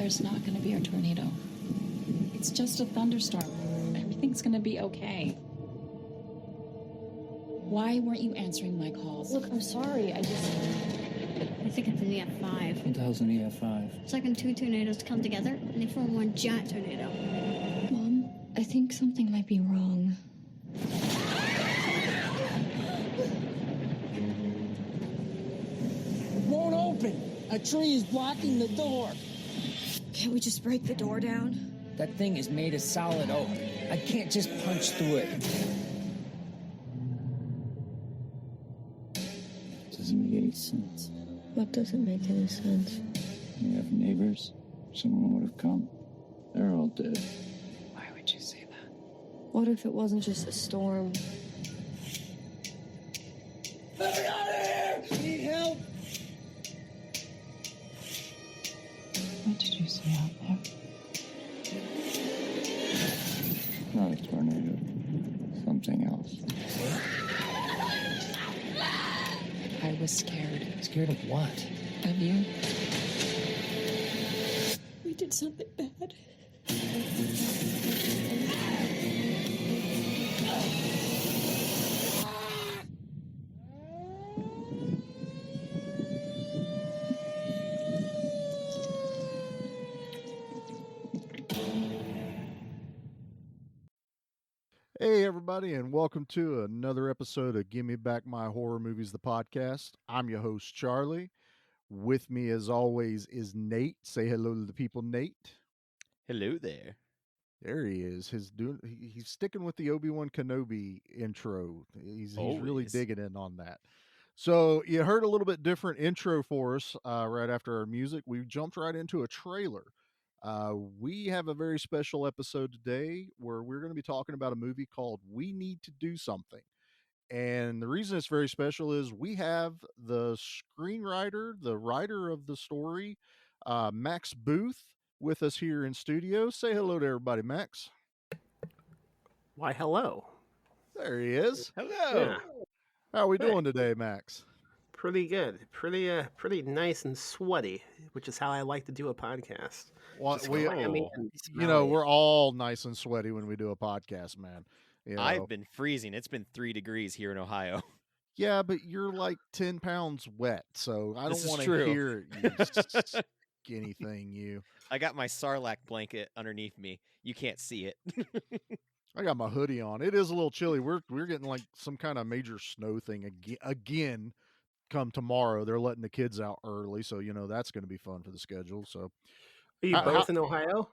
There's not going to be a tornado. It's just a thunderstorm. Everything's going to be okay. Why weren't you answering my calls? Look, I'm sorry. I think it's an EF5. What the hell's an EF5? It's like when two tornadoes come together and they form one giant tornado. Mom, I think something might be wrong. Won't open. A tree is blocking the door. Can't we just break the door down? That thing is made of solid oak. I can't just punch through it. Doesn't make any sense. What doesn't make any sense? You have neighbors. Someone would have come. They're all dead. Why would you say that? What if it wasn't just a storm? Let me out of here! Need help? What did you see out there? Not a tornado. Something else. I was scared. Scared of what? Of you. We did something bad. Hey, everybody, and welcome to another episode of Give Me Back My Horror Movies, the podcast. I'm your host, Charlie. With me, as always, is Nate. Say hello to the people, Nate. Hello there. There he is. He's sticking with the Obi-Wan Kenobi intro. He's really Always. digging in on that. So you heard a little bit different intro for us right after our music. We jumped right into a trailer. We have a very special episode today where we're going to be talking about a movie called We Need to Do Something. And the reason it's very special is we have the screenwriter, the writer of the story, Max Booth, with us here in studio. Say hello to everybody, Max. Why, hello. There he is. Hello. Yeah, How are we Hey. doing today, Max? pretty good. Pretty nice and sweaty, which is how I like to do a podcast. Well, Just we, clammy Oh. and you know, smelly. we're all nice and sweaty when we do a podcast, man. You know, I've been freezing. It's been 3 degrees here in Ohio. yeah, but you're like 10 pounds wet, so I This don't is want to true. hear it, you skinny thing, you. I got my Sarlacc blanket underneath me. You can't see it. I got my hoodie on. It is a little chilly. We're getting like some kind of major snow thing again come tomorrow. They're letting the kids out early, so you know that's going to be fun for the schedule. So, Are you both in Ohio?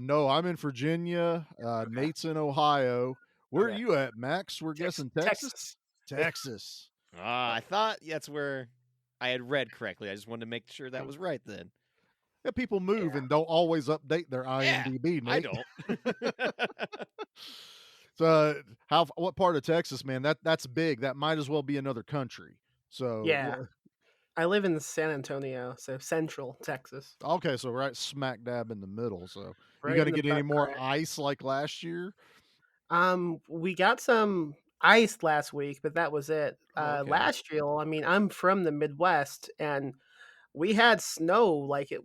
no, I'm in Virginia. Nate's in Ohio. Where Okay. are you at, Max? We're guessing Texas. Texas. I thought that's where I had read correctly. I just wanted to make sure that was right then. Yeah, people move and don't always update their IMDb. I Nate. don't. So, what part of Texas, man? That's big. That might as well be another country. So, Yeah. I live in San Antonio, so central Texas. Okay, so right smack dab in the middle. So, Right you gonna in the get any butt more crack. ice like last year? We got some ice last week, but that was it. Okay. Last year, I mean, I'm from the Midwest, and we had snow like it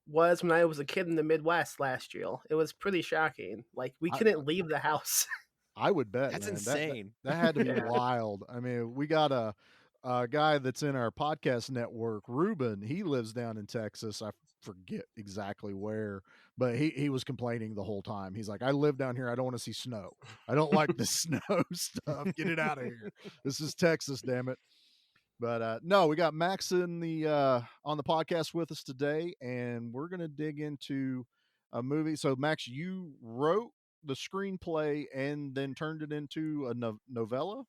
was when I was a kid in the Midwest last year. It was pretty shocking. Like we couldn't leave the house. I would bet. That's man. insane. That had to be Yeah. wild. I mean, we got a guy that's in our podcast network, Ruben. He lives down in Texas. I forget exactly where, but he was complaining the whole time. He's like, I live down here. I don't want to see snow. I don't like the snow stuff. Get it out of here. This is Texas, damn it. But no, we got Max in the on the podcast with us today, and we're gonna dig into a movie. So, Max, you wrote the screenplay and then turned it into a novella.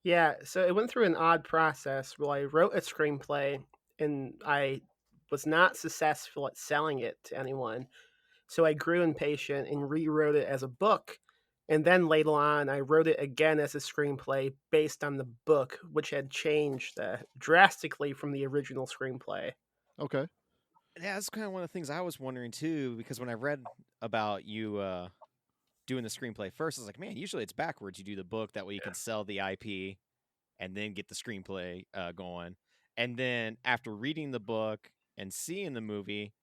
Yeah, so it went through an odd process where I wrote a screenplay and I was not successful at selling it to anyone. So I grew impatient and rewrote it as a book. And then later on, I wrote it again as a screenplay based on the book, which had changed drastically from the original screenplay. Okay. Yeah, that's kind of one of the things I was wondering too, because when I read about you doing the screenplay first, I was like, man, usually it's backwards. You do the book, that way you can sell the IP and then get the screenplay going. And then after reading the book and seeing the movie,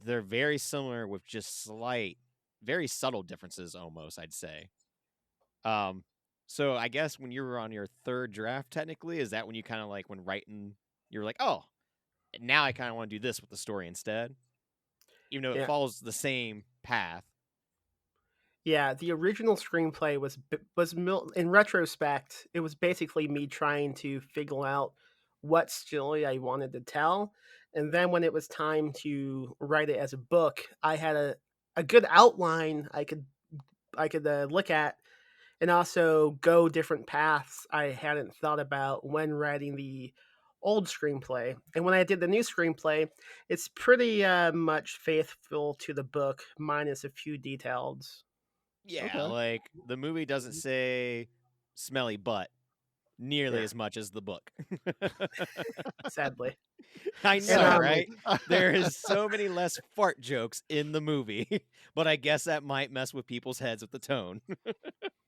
they're very similar with just slight, very subtle differences almost, I'd say. So I guess when you were on your third draft, technically, is that when you kind of like, when writing, you were like, oh, now I kind of want to do this with the story instead, even though it Yeah. follows the same path. Yeah, the original screenplay in retrospect, it was basically me trying to figure out what story I wanted to tell, and then when it was time to write it as a book, I had a good outline I could look at, and also go different paths I hadn't thought about when writing the old screenplay. And when I did the new screenplay, it's pretty much faithful to the book, minus a few details. Yeah, Okay. like the movie doesn't say smelly butt nearly Yeah. as much as the book. Sadly. I And, know, um, right? There is so many less fart jokes in the movie, but I guess that might mess with people's heads with the tone.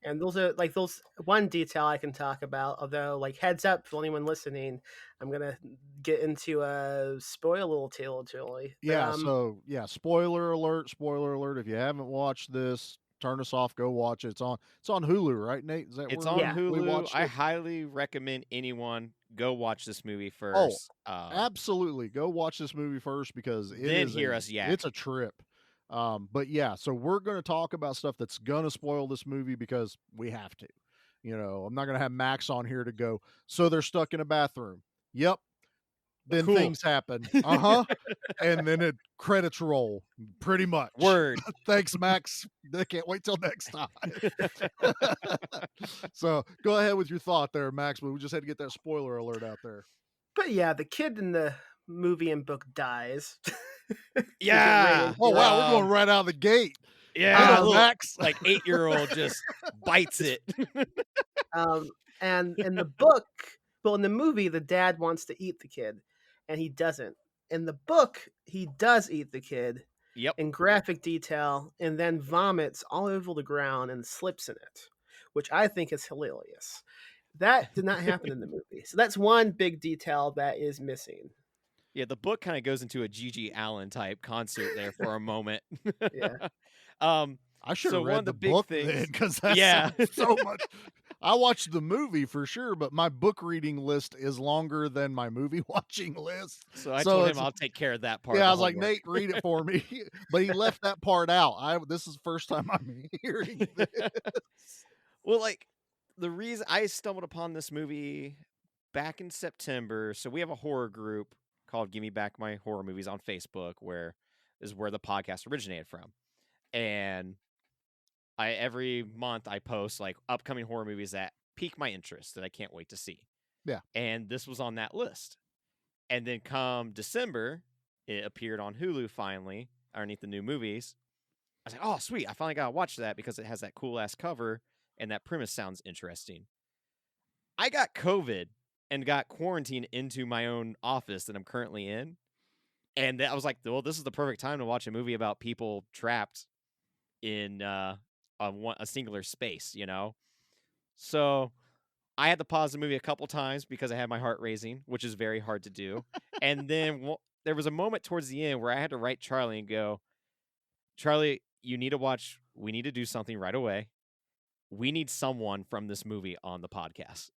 And those are those one detail I can talk about. Although, heads up for anyone listening, I'm gonna get into a spoiler territory. Yeah, so spoiler alert, spoiler alert. If you haven't watched this, turn us off, go watch it. It's on Hulu, right, Nate? Is that It's where on Yeah. we Hulu. watched I it? highly recommend anyone go watch this movie Oh, first. absolutely. Go watch this movie first because Then hear us yak. it's a trip. But yeah, so we're going to talk about stuff that's going to spoil this movie because we have to. I'm not going to have Max on here to go, so they're stuck in a bathroom. Yep. Then Cool. things happen. And then credits roll. Pretty much. Word. Thanks, Max. I can't wait till next time. So go ahead with your thought there, Max. But we just had to get that spoiler alert out there. But yeah, the kid in the movie and book dies. Yeah. Oh wow, we're going right out of the gate. Yeah. Little Max. Like 8-year-old just bites it. And in the book, in the movie, the dad wants to eat the kid, and he doesn't. In the book, he does eat the kid. Yep. In graphic detail, and then vomits all over the ground and slips in it, which I think is hilarious. That did not happen in the movie. So that's one big detail that is missing. Yeah, the book kind of goes into a G.G. Allen type concert there for a moment. Yeah. I should So have one read of the the big book things- then because that's Yeah. so much. I watched the movie for sure, but my book reading list is longer than my movie watching list. So I So told him it's- I'll take care of that part. Yeah, of I the was like, homework. Nate, read it for me. But he left that part out. This is the first time I'm hearing this. Well, like the reason I stumbled upon this movie back in September. So we have a horror group called Give Me Back My Horror Movies on Facebook, where the podcast originated from. And every month I post like upcoming horror movies that pique my interest that I can't wait to see. Yeah. And this was on that list. And then come December, it appeared on Hulu finally underneath the new movies. I was like, oh, sweet. I finally got to watch that because it has that cool ass cover and that premise sounds interesting. I got COVID and got quarantined into my own office that I'm currently in. And I was like, well, this is the perfect time to watch a movie about people trapped in a singular space, So I had to pause the movie a couple times because I had my heart racing, which is very hard to do. And then there was a moment towards the end where I had to write Charlie and go, Charlie, we need to do something right away. We need someone from this movie on the podcast.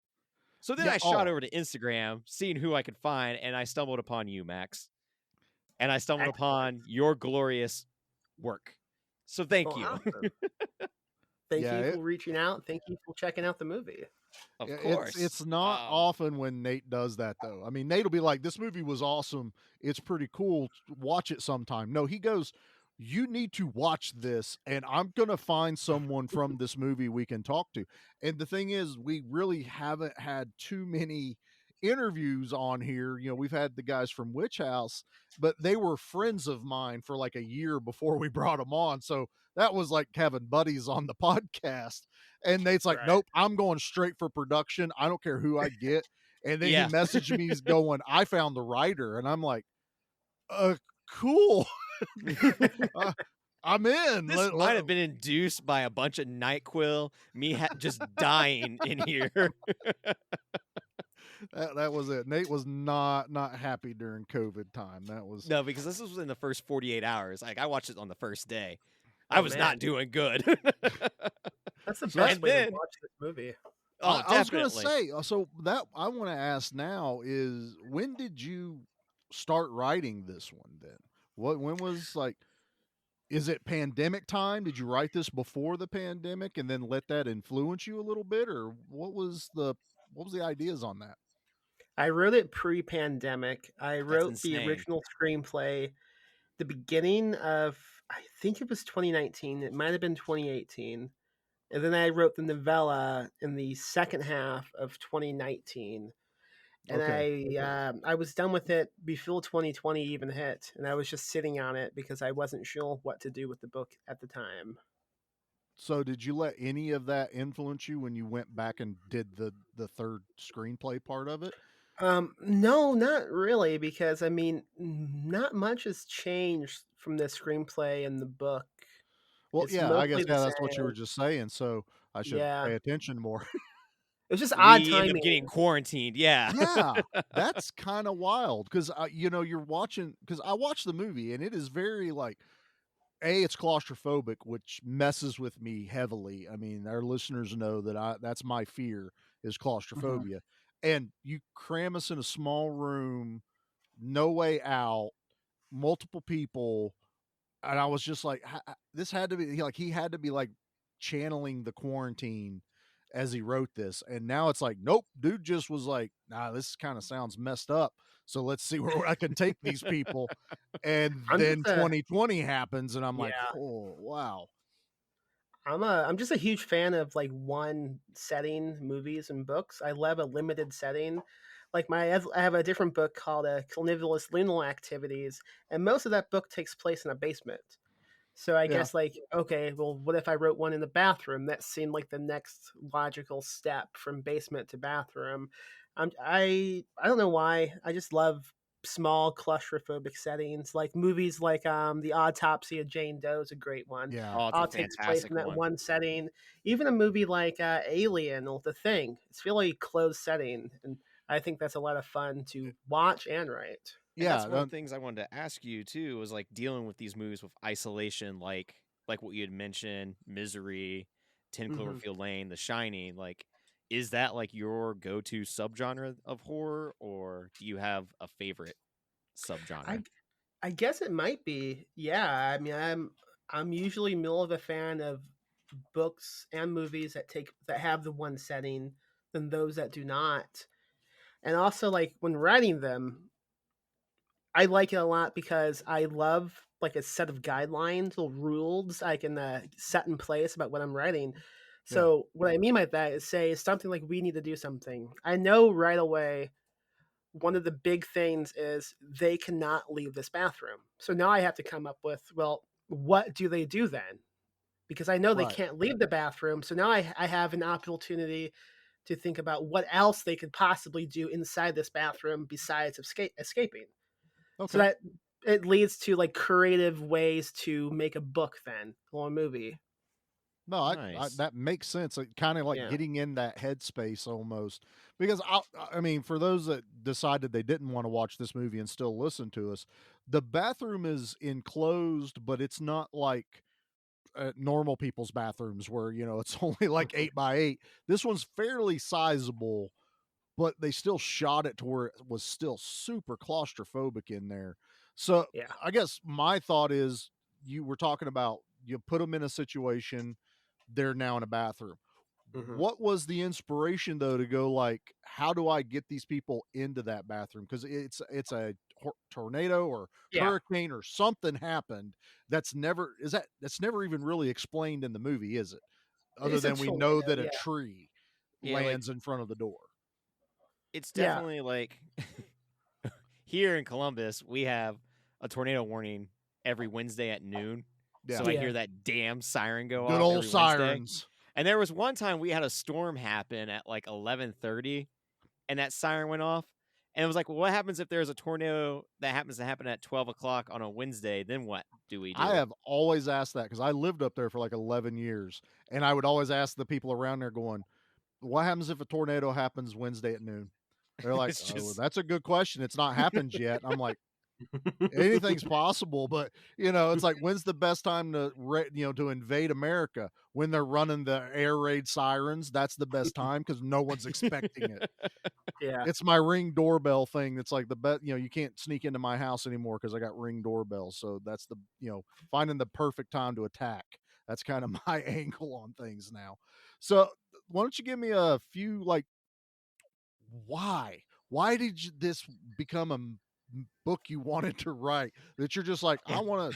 So then I shot over to Instagram, seeing who I could find, and I stumbled upon you, Max. And I stumbled upon your glorious work. So thank you. Awesome. Thank you for reaching out. Thank you for checking out the movie. Of course. It's not often when Nate does that, though. I mean, Nate will be like, this movie was awesome. It's pretty cool. Watch it sometime. No, he goes, you need to watch this, and I'm going to find someone from this movie we can talk to. And the thing is, we really haven't had too many interviews on here. We've had the guys from Witch House, but they were friends of mine for like a year before we brought them on. So that was like having buddies on the podcast. And Nate's like, Right. nope, I'm going straight for production. I don't care who I get. And then Yeah. he messaged me, he's going, I found the writer. And I'm like, cool. I'm in. This might have been induced by a bunch of NyQuil, me just dying in here. That was it. Nate was not happy during COVID time. That was No, because this was in the first 48 hours. Like, I watched it on the first day. I Oh, was man. not doing good. That's the So best and way to then- watch this movie. Oh, I was going to definitely. say, so that I want to ask now is when did you start writing this one then? When was like, is it pandemic time? Did you write this before the pandemic and then let that influence you a little bit, or what was the ideas on that? I wrote it pre-pandemic. I That's wrote the insane. original screenplay the beginning of, I think it was 2019. It might have been 2018. And then I wrote the novella in the second half of 2019. And Okay. I was done with it before 2020 even hit, and I was just sitting on it because I wasn't sure what to do with the book at the time. So did you let any of that influence you when you went back and did the third screenplay part of it? No, not really, because I mean, not much has changed from the screenplay and the book. Well, It's yeah, I guess mostly the that's what you same. were just saying, so I should Yeah, pay attention more. it was just odd We end up getting timing. quarantined. Yeah. Yeah, that's kind of wild because you're watching because I watched the movie and it is very like it's claustrophobic, which messes with me heavily. I mean, our listeners know that that's my fear is Mhm. claustrophobia, and you cram us in a small room, no way out, multiple people, and I was just like, this had to be like he had to be like channeling the quarantine as he wrote this, and now it's like, nope, dude just was like, nah, this kind of sounds messed up. So let's see where I can take these people. And I'm then just a 2020 happens, and I'm like, yeah. oh wow, I'm just a huge fan of like one setting movies and books. I love a limited setting. Like I have a different book called Carnivorous Lunar Activities, and most of that book takes place in a basement. So I yeah, guess like, okay, well, what if I wrote one in the bathroom? That seemed like the next logical step from basement to bathroom. I don't know why. I just love small claustrophobic settings. Like movies like The Autopsy of Jane Doe is a great one. yeah. Oh, it's a All takes place fantastic in that one. one setting. Even a movie like Alien or The Thing, it's really closed setting, and I think that's a lot of fun to watch and write. And Yeah, that's one of the things I wanted to ask you too, was like dealing with these movies with isolation, like what you had mentioned, Misery, 10 Hmm. Cloverfield Lane, The Shining. Like, is that like your go-to subgenre of horror, or do you have a favorite I subgenre? I guess it might be. Yeah, I mean, I'm usually more of a fan of books and movies that have the one setting than those that do not. And also, like when writing them, I like it a lot because I love like a set of guidelines or rules I can set in place about what I'm writing. yeah, So what I mean by that is, say something like we need to do something. I know right away one of the big things is they cannot leave this bathroom. So now I have to come up with, well, what do they do then? Because I know they right. can't leave the bathroom. So now I have an opportunity to think about what else they could possibly do inside this bathroom besides escaping. So Okay. that it leads to like creative ways to make a book then or a movie. No, I Nice. that makes sense. Like, kind of like Yeah. getting in that headspace almost. Because I mean, for those that decided they didn't want to watch this movie and still listen to us, the bathroom is enclosed, but it's not like normal people's bathrooms where it's only like 8 by 8. This one's fairly sizable, but they still shot it to where it was still super claustrophobic in there. So Yeah. I guess my thought is you were talking about you put them in a situation, they're now in a bathroom. Hmm. What was the inspiration though to go like, how do I get these people into that bathroom? Because it's a tornado or Yeah. hurricane or something happened that's never even really explained in the movie, is it? Other It's a than we know tornado. that a Yeah. tree Yeah, like lands in front of the door. it's Yeah. definitely like here in Columbus, we have a tornado warning every Wednesday at noon. Yeah. So I Yeah. hear that damn siren go Good off old every Wednesday. sirens. And there was one time we had a storm happen at like 11:30, and that siren went off. And it was like, well, what happens if there's a tornado that happens to happen at 12 o'clock on a Wednesday? Then what do we I do? have always asked that because I lived up there for like 11 years. And I would always ask the people around there going, what happens if a tornado happens Wednesday at noon? They're like, It's "Oh, well, just that's a good question. It's not happened yet." I'm like, anything's possible, but it's like, when's the best time to to invade America? When they're running the air raid sirens, that's the best time because no one's expecting it. Yeah. It's my Ring doorbell thing. That's like the best. You can't sneak into my house anymore because I got Ring doorbell. So that's the finding the perfect time to attack. That's kind of my angle on things now. So why don't you give me a few like why? Why did this become a book you wanted to write that you're just like, I want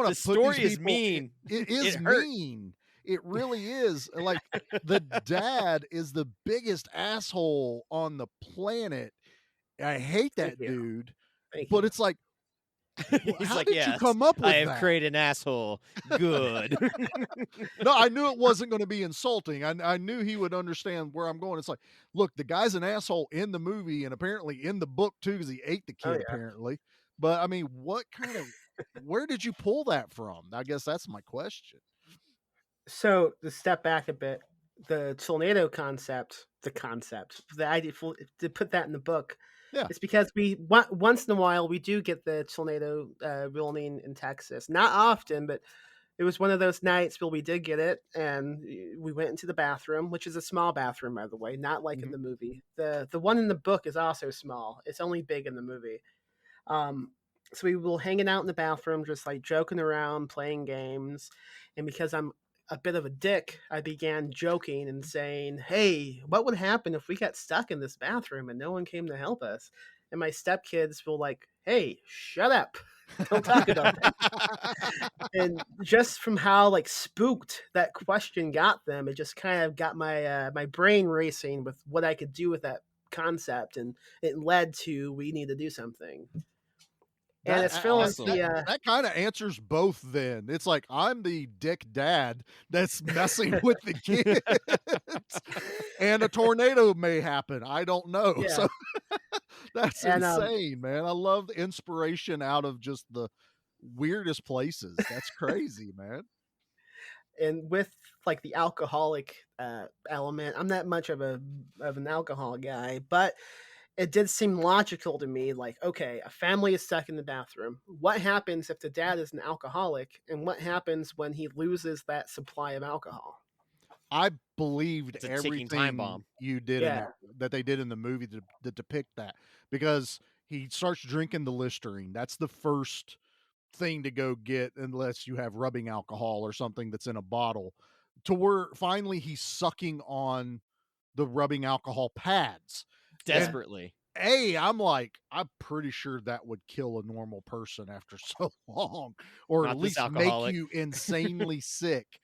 the to put these story is people mean. it It is hurt. mean. It really is. Like the dad is the biggest asshole on the planet. I hate Thank that you. dude. Thank But you. it's like, He's how like, did you yes, come up I with have that? created an asshole. Good. No, I knew it wasn't going to be insulting. I knew he would understand where I'm going. It's like, look, the guy's an asshole in the movie and apparently in the book too, because he ate the Oh kid yeah. apparently. But I mean, where did you pull that from? I guess that's my question. So to step back a bit, the tornado the idea to put that in the book, Yeah. it's because once in a while we do get the tornado rolling in Texas. Not often, but it was one of those nights where we did get it, and we went into the bathroom, which is a small bathroom, by the way, not like in Mhm. the movie. The one in the book is also small. It's only big in the movie. Um, so we were hanging out in the bathroom, just like joking around, playing games. And because I'm a bit of a dick, I began joking and saying, "Hey, what would happen if we got stuck in this bathroom and no one came to help us?" And my stepkids were like, "Hey, shut up. Don't talk about that." And just from how like spooked that question got them, it just kind of got my brain racing with what I could do with that concept, and it led to we need to do something. And That it's filling Awesome. the that kind of answers both then. It's like I'm the dick dad that's messing with the kids. And a tornado may happen. I don't know. yeah. So that's And insane, man. I love the inspiration out of just the weirdest places. That's crazy, man. and with like the alcoholic element, I'm not much of an alcohol guy, but it did seem logical to me. Like, okay, a family is stuck in the bathroom. What happens if the dad is an alcoholic, and what happens when he loses that supply of alcohol? I believed It's a ticking time everything bomb. you did in Yeah. that they did in the movie to depict that because he starts drinking the Listerine. That's the first thing to go get unless you have rubbing alcohol or something that's in a bottle to where finally he's sucking on the rubbing alcohol pads. And Yeah. Desperately. I'm like, I'm pretty sure that would kill a normal person after so long, or at Not this least make alcoholic. you insanely sick.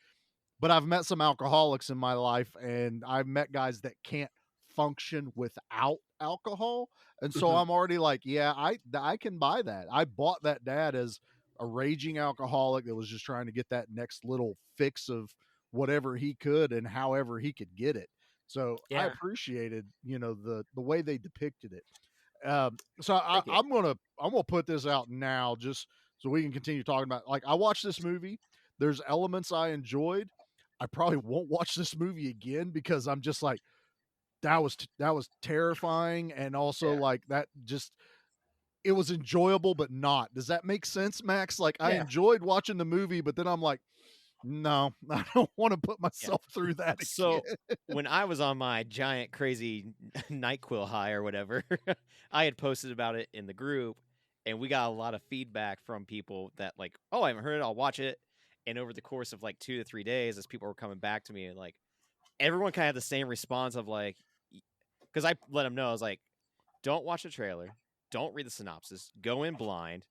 But I've met some alcoholics in my life, and I've met guys that can't function without alcohol. And so Mhm. I'm already like, yeah, I can buy that. I bought that dad as a raging alcoholic that was just trying to get that next little fix of whatever he could and however he could get it. So I Yeah. appreciated, the way they depicted it. So Thank you. I'm gonna put this out now just so we can continue talking about. Like, I watched this movie. There's elements I enjoyed. I probably won't watch this movie again because I'm just like that was terrifying, and also Yeah. like that just it was enjoyable but not. Does that make sense, Max? Like I Yeah. enjoyed watching the movie, but then I'm like, no, I don't want to put Yeah. myself through that again. So when I was on my giant crazy NyQuil high or whatever, I had posted about it in the group, and we got a lot of feedback from people that like, oh, I haven't heard it, I'll watch it. And over the course of like 2 to 3 days, as people were coming back to me, and like everyone kind of had the same response of like, because I let them know, I was like, don't watch the trailer, don't read the synopsis, go in blind.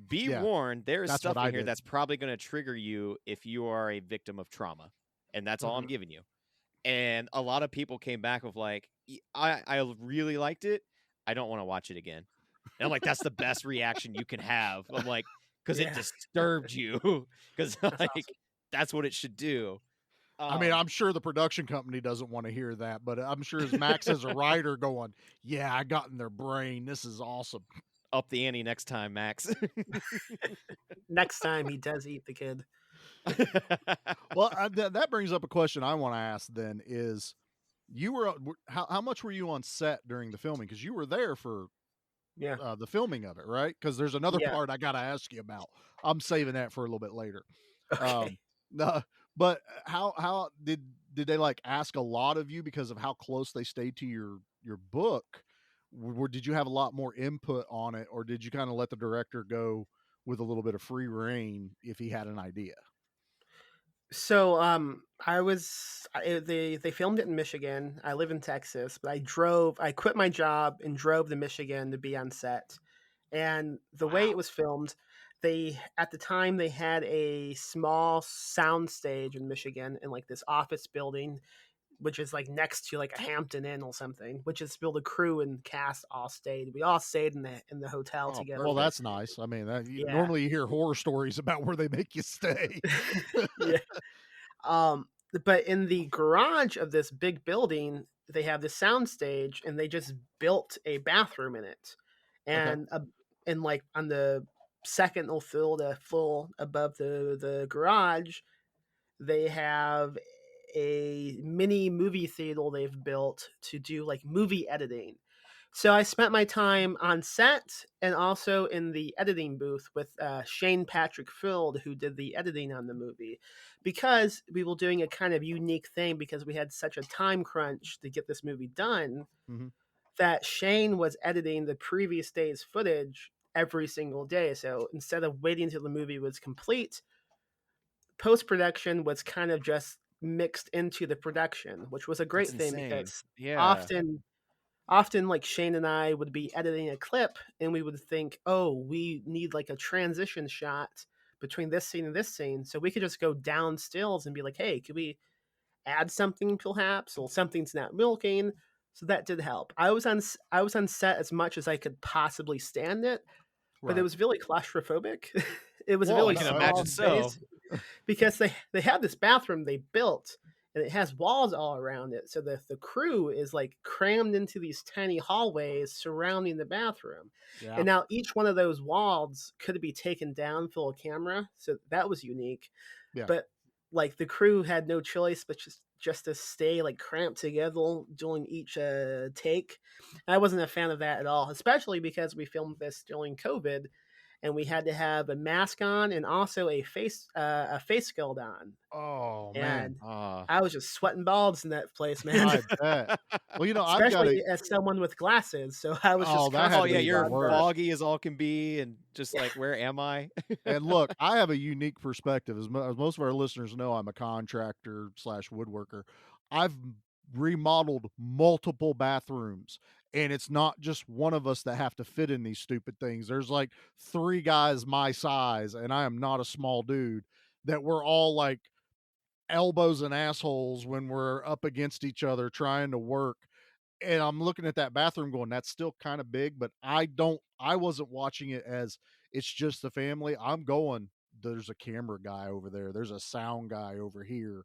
Be Yeah, warned, there is that's what stuff in I here did. that's probably going to trigger you if you are a victim of trauma. And that's all I'm Mhm. giving you. And a lot of people came back with like, I really liked it. I don't want to watch it again. And I'm like, that's the best reaction you can have. I'm like, because it Yeah. disturbed you. Because That's like awesome. that's what it should do. I mean, I'm sure the production company doesn't want to hear that, but I'm sure as Max as a writer going, yeah, I got in their brain. This is awesome. Up the ante next time, Max. Next time he does eat the kid. Well, that brings up a question I want to ask then is You were how much were you on set during the filming? Because you were there for Yeah. the filming of it, right? Because there's another Yeah. part I gotta ask you about. I'm saving that for a little bit later. Okay. No, but how did they like ask a lot of you because of how close they stayed to your book? Did you have a lot more input on it, or did you kind of let the director go with a little bit of free reign if he had an idea? So they filmed it in Michigan. I live in Texas, but I quit my job and drove to Michigan to be on set. And the way it Wow. was filmed, they at the time they had a small sound stage in Michigan in like this office building, which is like next to like a Hampton Inn or something, which is where the crew and cast all stayed. We all stayed in the hotel Oh, together. well, But that's nice. I mean, yeah. normally you hear horror stories about where they make you stay. Yeah. Um, but in the garage of this big building, they have this sound stage, and they just built a bathroom in it, Okay. and like on the second or third floor above the garage, they have a mini movie theater they've built to do like movie editing. So I spent my time on set and also in the editing booth with Shane Patrick Field, who did the editing on the movie, because we were doing a kind of unique thing because we had such a time crunch to get this movie done Hmm. that Shane was editing the previous day's footage every single day. So instead of waiting until the movie was complete, post production was kind of just mixed into the production, which was a great That's thing insane. because Yeah. often like Shane and I would be editing a clip and we would think, oh, we need like a transition shot between this scene and this scene. So we could just go down stills and be like, hey, could we add something perhaps? Or something's not milking. So that did help. I was on set as much as I could possibly stand it, but it Right. was really claustrophobic. It was a Well, I really can small imagine so. space because they have this bathroom they built and it has walls all around it. So the crew is like crammed into these tiny hallways surrounding the bathroom. yeah. And now each one of those walls could be taken down for a camera. So that was unique. Yeah. But like the crew had no choice but just to stay like cramped together during each take. I wasn't a fan of that at all, especially because we filmed this during COVID and we had to have a mask on and also a face guard on. Oh man, And Ah. I was just sweating balls in that place, man. I bet. Well, I've got Especially a. as someone with glasses, so I was Oh, just that had Oh to yeah, be constantly the you're worst. sunburned. foggy as all can be, and just like, where am I? And look, I have a unique perspective. As most of our listeners know, I'm a contractor slash woodworker. I've remodeled multiple bathrooms, and it's not just one of us that have to fit in these stupid things. There's like three guys my size, and I am not a small dude, that we're all like elbows and assholes when we're up against each other trying to work. And I'm looking at that bathroom going, that's still kind of big, but I wasn't watching it as it's just a family. I'm going, there's a camera guy over there. There's a sound guy over here.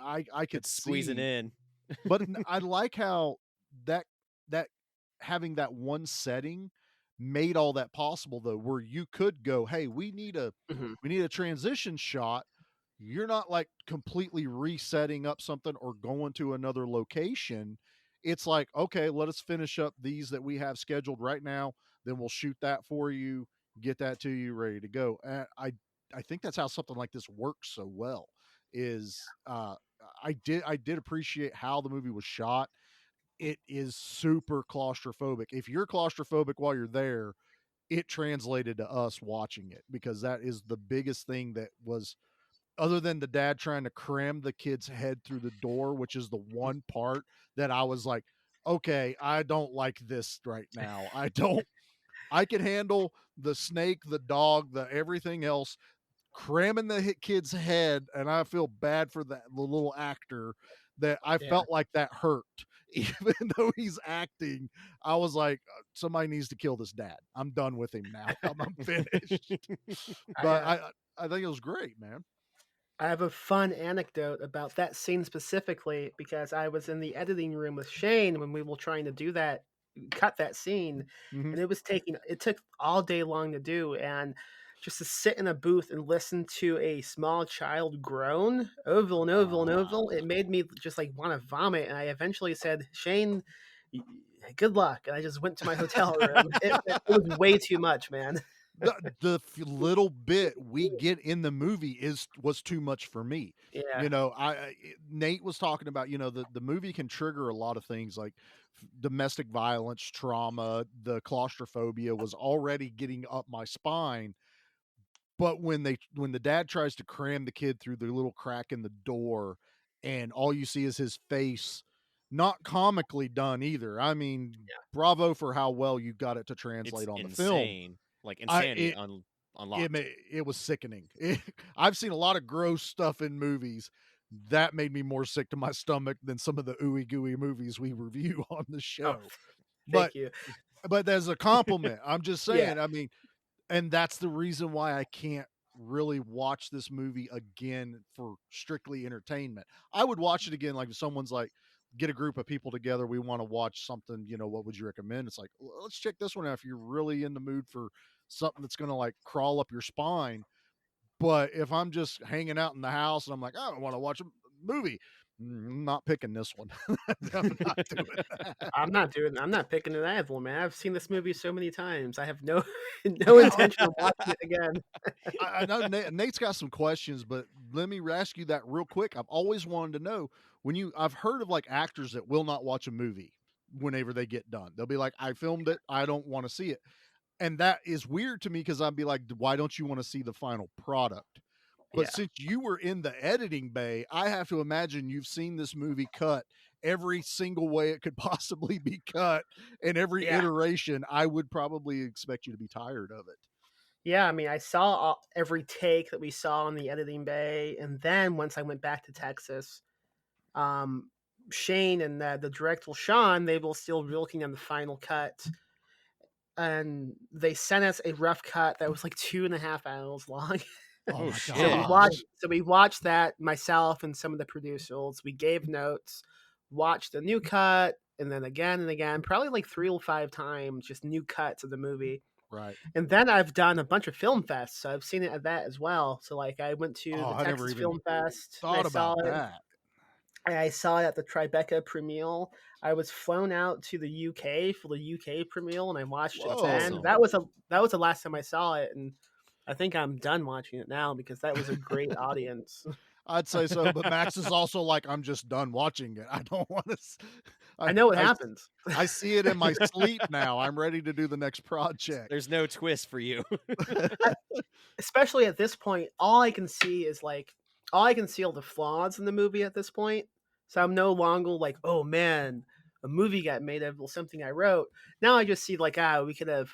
I could It's squeezing see, in. but I like how that, that having that one setting made all that possible though, where you could go, hey, Mhm. we need a transition shot. You're not like completely resetting up something or going to another location. It's like, okay, let us finish up these that we have scheduled right now. Then we'll shoot that for you, get that to you, ready to go. And I think that's how something like this works so well. Is I did appreciate how the movie was shot. It is super claustrophobic. If you're claustrophobic while you're there, it translated to us watching it because that is the biggest thing that was, other than the dad trying to cram the kid's head through the door, which is the one part that I was like, okay, I don't like this right now. I can handle the snake, the dog, the everything else, cramming the kid's head. And I feel bad for the little actor that I Yeah. felt like that hurt. Even though he's acting, I was like, somebody needs to kill this dad. I'm done with him now. I'm finished. But I I think it was great, man. I have a fun anecdote about that scene specifically because I was in the editing room with Shane when we were trying to cut that scene, Mhm. and it took all day long to do. And just to sit in a booth and listen to a small child groan over and over and over. It made me just like want to vomit. And I eventually said, Shane, good luck. And I just went to my hotel room. It was way too much, man. The little bit we get in the movie was too much for me. Yeah. You know, Nate was talking about, you know, the movie can trigger a lot of things like domestic violence, trauma, the claustrophobia was already getting up my spine. But when the dad tries to cram the kid through the little crack in the door and all you see is his face, not comically done either. I mean, bravo for how well you got it to translate on the film. Insane. Like insanity unlocked. It was sickening. I've seen a lot of gross stuff in movies. That made me more sick to my stomach than some of the ooey gooey movies we review on the show. Thank you. But as a compliment, I'm just saying, I mean, and that's the reason why I can't really watch this movie again for strictly entertainment. I would watch it again, like if someone's like, get a group of people together, we want to watch something, you know, what would you recommend? It's like, let's check this one out if you're really in the mood for something that's going to like crawl up your spine. But if I'm just hanging out in the house and I'm like, I don't want to watch a movie, I'm not picking this one. I'm not doing that. I'm not picking it either, man. I've seen this movie so many times. I have no intention of watching it again. I know Nate's got some questions, but let me ask you that real quick. I've always wanted to know I've heard of like actors that will not watch a movie whenever they get done. They'll be like, I filmed it, I don't want to see it. And that is weird to me because I'd be like, why don't you want to see the final product? But since you were in the editing bay, I have to imagine you've seen this movie cut every single way it could possibly be cut. And every iteration, I would probably expect you to be tired of it. Yeah, I mean, I saw every take that we saw in the editing bay. And then once I went back to Texas, Shane and the director Sean, they were still working on the final cut. And they sent us a rough cut that was like 2.5 hours long. Oh shit! So we watched that, myself and some of the producers. We gave notes, watched the new cut, and then again and again, probably like 3 or 5 times, just new cuts of the movie. Right. And then I've done a bunch of film fests, so I've seen it at that as well. So like I went to the Texas Film Fest. Thought about that. I saw it at the Tribeca premiere. I was flown out to the UK for the UK premiere, and I watched it then. That was the last time I saw it, and I think I'm done watching it now because that was a great audience. I'd say so, but Max is also like, I'm just done watching it. I don't want to. I know what happens. I see it in my sleep now. I'm ready to do the next project. There's no twist for you. Especially at this point, all I can see are the flaws in the movie at this point. So I'm no longer like, oh man, a movie got made of something I wrote. Now I just see like, we could have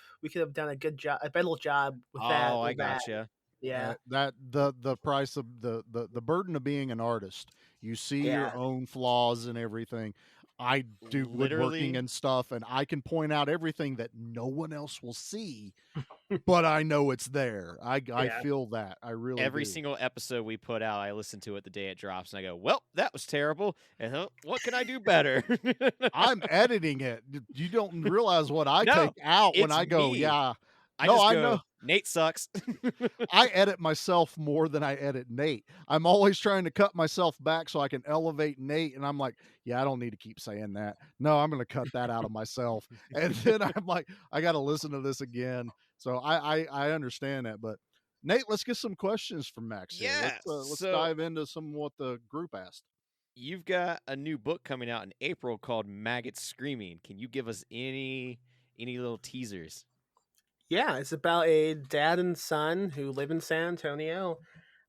done a better job with that. Oh, I gotcha. Yeah. That the price of the burden of being an artist. You see your own flaws and everything. I do woodworking and stuff, and I can point out everything that no one else will see, but I know it's there. I feel that. I really Every do. single episode we put out, I listen to it the day it drops, and I go, well, that was terrible, and what can I do better? I'm editing it. You don't realize what I take out when I go, me. I know. Nate sucks. I edit myself more than I edit Nate. I'm always trying to cut myself back so I can elevate Nate. And I'm like, yeah, I don't need to keep saying that. No, I'm going to cut that out of myself. And then I'm like, I got to listen to this again. So I understand that. But Nate, let's get some questions from Max here. Yeah. Let's dive into some of what the group asked. You've got a new book coming out in April called Maggots Screaming. Can you give us any little teasers? Yeah, it's about a dad and son who live in San Antonio.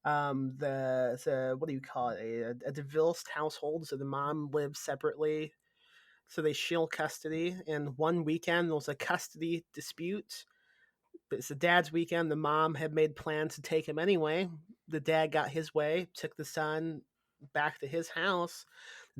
The what do you call it? A divorced household. So the mom lives separately. So they share custody. And one weekend there was a custody dispute. It's the dad's weekend. The mom had made plans to take him anyway. The dad got his way, took the son back to his house.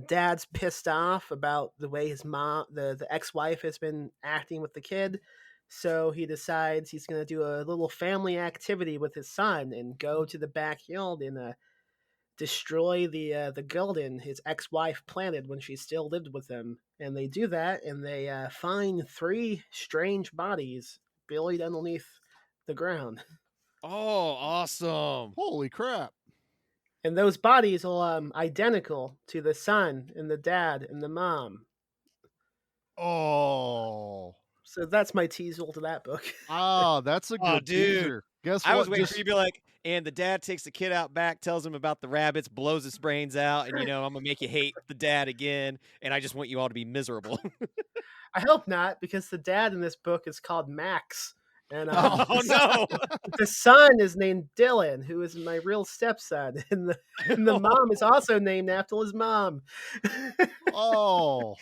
Dad's pissed off about the way his mom, the ex-wife, has been acting with the kid. So he decides he's going to do a little family activity with his son and go to the backyard and destroy the garden his ex-wife planted when she still lived with him. And they do that, and they find 3 strange bodies buried underneath the ground. Oh, awesome. Holy crap. And those bodies are identical to the son and the dad and the mom. Oh. So that's my teasel to that book. Ah, that's a Oh, good dude. teaser. Guess I was what? waiting for you to be like, and the dad takes the kid out back, tells him about the rabbits, blows his brains out, and I'm gonna make you hate the dad again, and I just want you all to be miserable. I hope not, because the dad in this book is called Max. And Oh no. the son is named Dylan, who is my real stepson. And the mom is also named after his mom. Oh.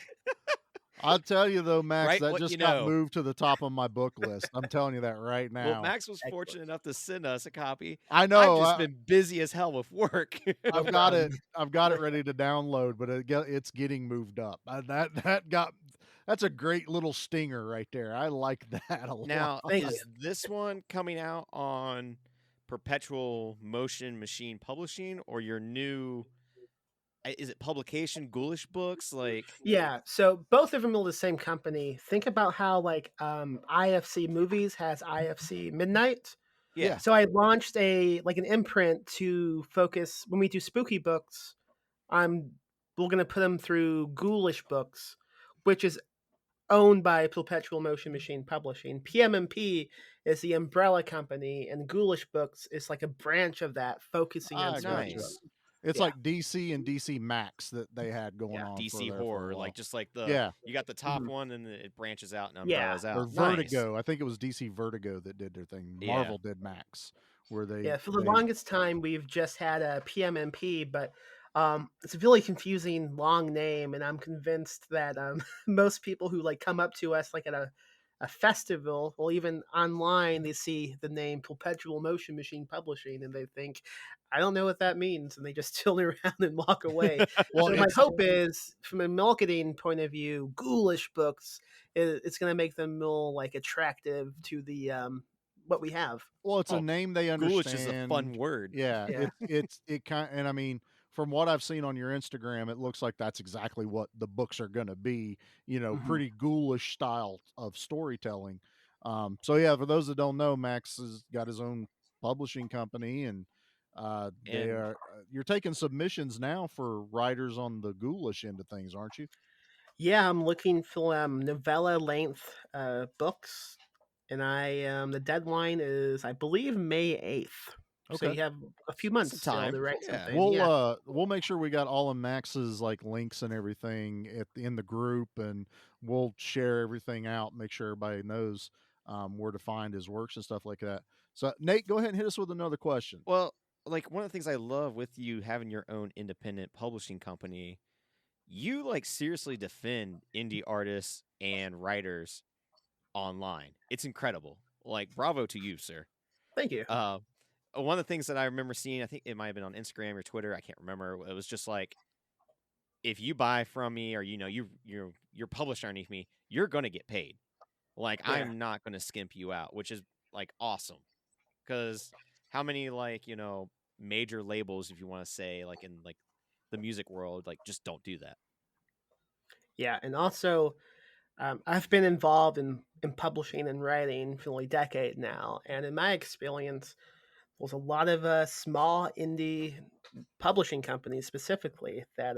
I'll tell you though, Max, Right, that what just you got know. moved to the top of my book list. I'm telling you that right now. Well, Max was fortunate enough to send us a copy. I know. I've just been busy as hell with work. I've got it. I've got it ready to download, but it's getting moved up. That's a great little stinger right there. I like that a lot. Now, Thank is this one coming out on Perpetual Motion Machine Publishing or your new? Is it publication Ghoulish Books? Like, Yeah, so both of them are the same company. Think about how like IFC Movies has IFC Midnight. yeah. So I launched an imprint to focus when we do spooky books. We're gonna put them through Ghoulish Books, which is owned by Perpetual Motion Machine Publishing. PMMP is the umbrella company, and Ghoulish Books is like a branch of that, focusing on spooky nice. books. It's Yeah. like DC and DC Max that they had going Yeah, on. DC for there for a horror, while. like just like the you got the top Mhm. one and it branches out and Yeah. umbrellas out. Or Nice. Vertigo. I think it was DC Vertigo that did their thing. Yeah. Marvel did Max, where they Yeah, for the they- longest time we've just had a PMMP, but it's a really confusing long name, and I'm convinced that most people who like come up to us like at a festival or even online, they see the name Perpetual Motion Machine Publishing and they think, I don't know what that means, and they just turn around and walk away. Well, So my it's- hope is, from a marketing point of view, Ghoulish Books, it's going to make them more like attractive to the what we have. Well, it's Oh, a name they understand. Ghoulish is a fun word. Yeah, Yeah. it kind and I mean, from what I've seen on your Instagram, it looks like that's exactly what the books are going to be. Mhm. Pretty ghoulish style of storytelling. So yeah, for those that don't know, Max has got his own publishing company, and they And- are. You're taking submissions now for writers on the ghoulish end of things, aren't you? Yeah, I'm looking for novella length books, and the deadline is, I believe, May 8th. So Okay. you have a few months still time. to write Yeah. something. We'll make sure we got all of Max's like links and everything in the group, and we'll share everything out. Make sure everybody knows where to find his works and stuff like that. So Nate, go ahead and hit us with another question. Well, like one of the things I love with you having your own independent publishing company, you like seriously defend indie artists and writers online. It's incredible. Like, bravo to you, sir. Thank you. One of the things that I remember seeing, I think it might have been on Instagram or Twitter, I can't remember. It was just like, if you buy from me or you're published underneath me, you're gonna get paid. Like, Yeah. I'm not gonna skimp you out, which is like awesome. Because how many like major labels, if you want to say, like in like the music world, like just don't do that. Yeah, and also I've been involved in publishing and writing for like a decade now, and in my experience, there's a lot of small indie publishing companies specifically that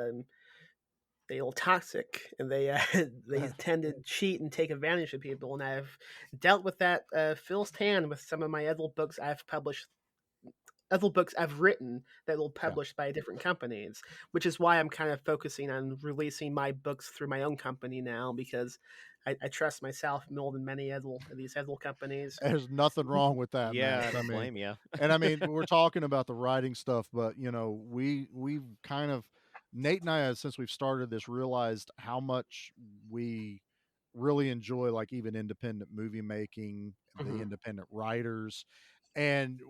they are toxic, and they they tend to cheat and take advantage of people, and I've dealt with that firsthand with some of my other books I've published. Other books I've written that were published by different companies, which is why I'm kind of focusing on releasing my books through my own company now, because I trust myself more than many of these other companies. There's nothing wrong with that, Yeah, Max. I don't blame you. And I mean, we're talking about the writing stuff, but we've kind of Nate and I, since we've started this, realized how much we really enjoy like even independent movie making, the Mhm. independent writers, and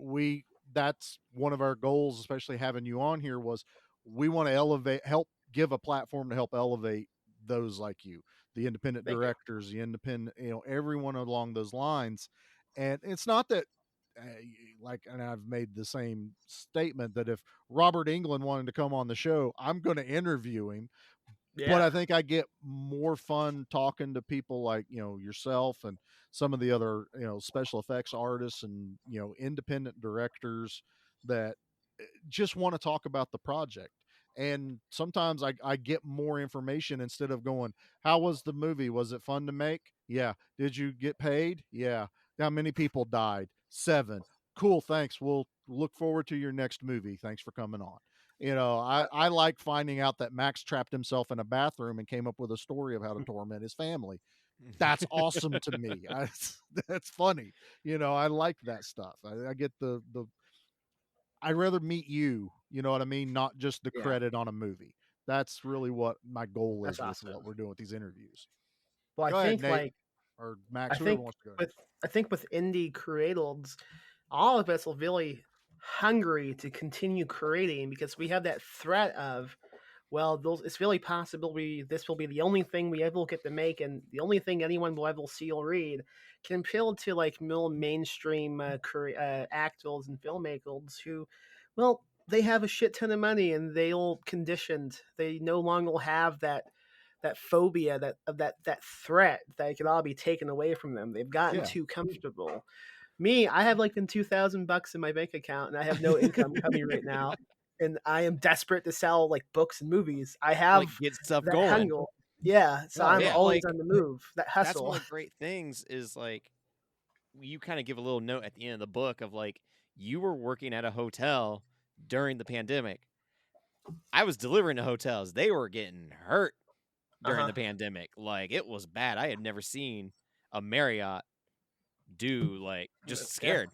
that's one of our goals, especially having you on here, was we want to help give a platform to help elevate those like you, the independent Thank you. directors, the independent, everyone along those lines. And it's not that and I've made the same statement that if Robert Englund wanted to come on the show, I'm going to interview him, But I think I get more fun talking to people like, yourself and some of the other, special effects artists and, independent directors that just want to talk about the project. And sometimes I get more information instead of going, how was the movie? Was it fun to make? Yeah. Did you get paid? Yeah. How many people died? 7. Cool. Thanks. We'll look forward to your next movie. Thanks for coming on. I like finding out that Max trapped himself in a bathroom and came up with a story of how to torment his family. That's awesome to me. That's funny. I like that stuff. I get the I'd rather meet you, you know what I mean? Not just the Yeah. credit on a movie. That's really what my goal That's is with awesome. what we're doing with these interviews. Well, Go I ahead, think Nate like or Max, I whoever think wants to go. with indie creators, all of us are really hungry to continue creating because we have that threat of, well, it's really possible this will be the only thing we ever get to make, and the only thing anyone will ever see or read, compared to like more mainstream actors and filmmakers who, well, they have a shit ton of money and they're conditioned. They no longer have that phobia, that threat that it could all be taken away from them. They've gotten Yeah. too comfortable. Me, I have like $2,000 in my bank account and I have no income coming right now. And I am desperate to sell like books and movies. I have Like get stuff that going. hunger. Yeah. So Oh, I'm yeah. always Like, on the move. That That's hustle. one of the great things is like you kind of give a little note at the end of the book of like you were working at a hotel during the pandemic. I was delivering to hotels. They were getting hurt during the pandemic. Like it was bad. I had never seen a Marriott do like just scared.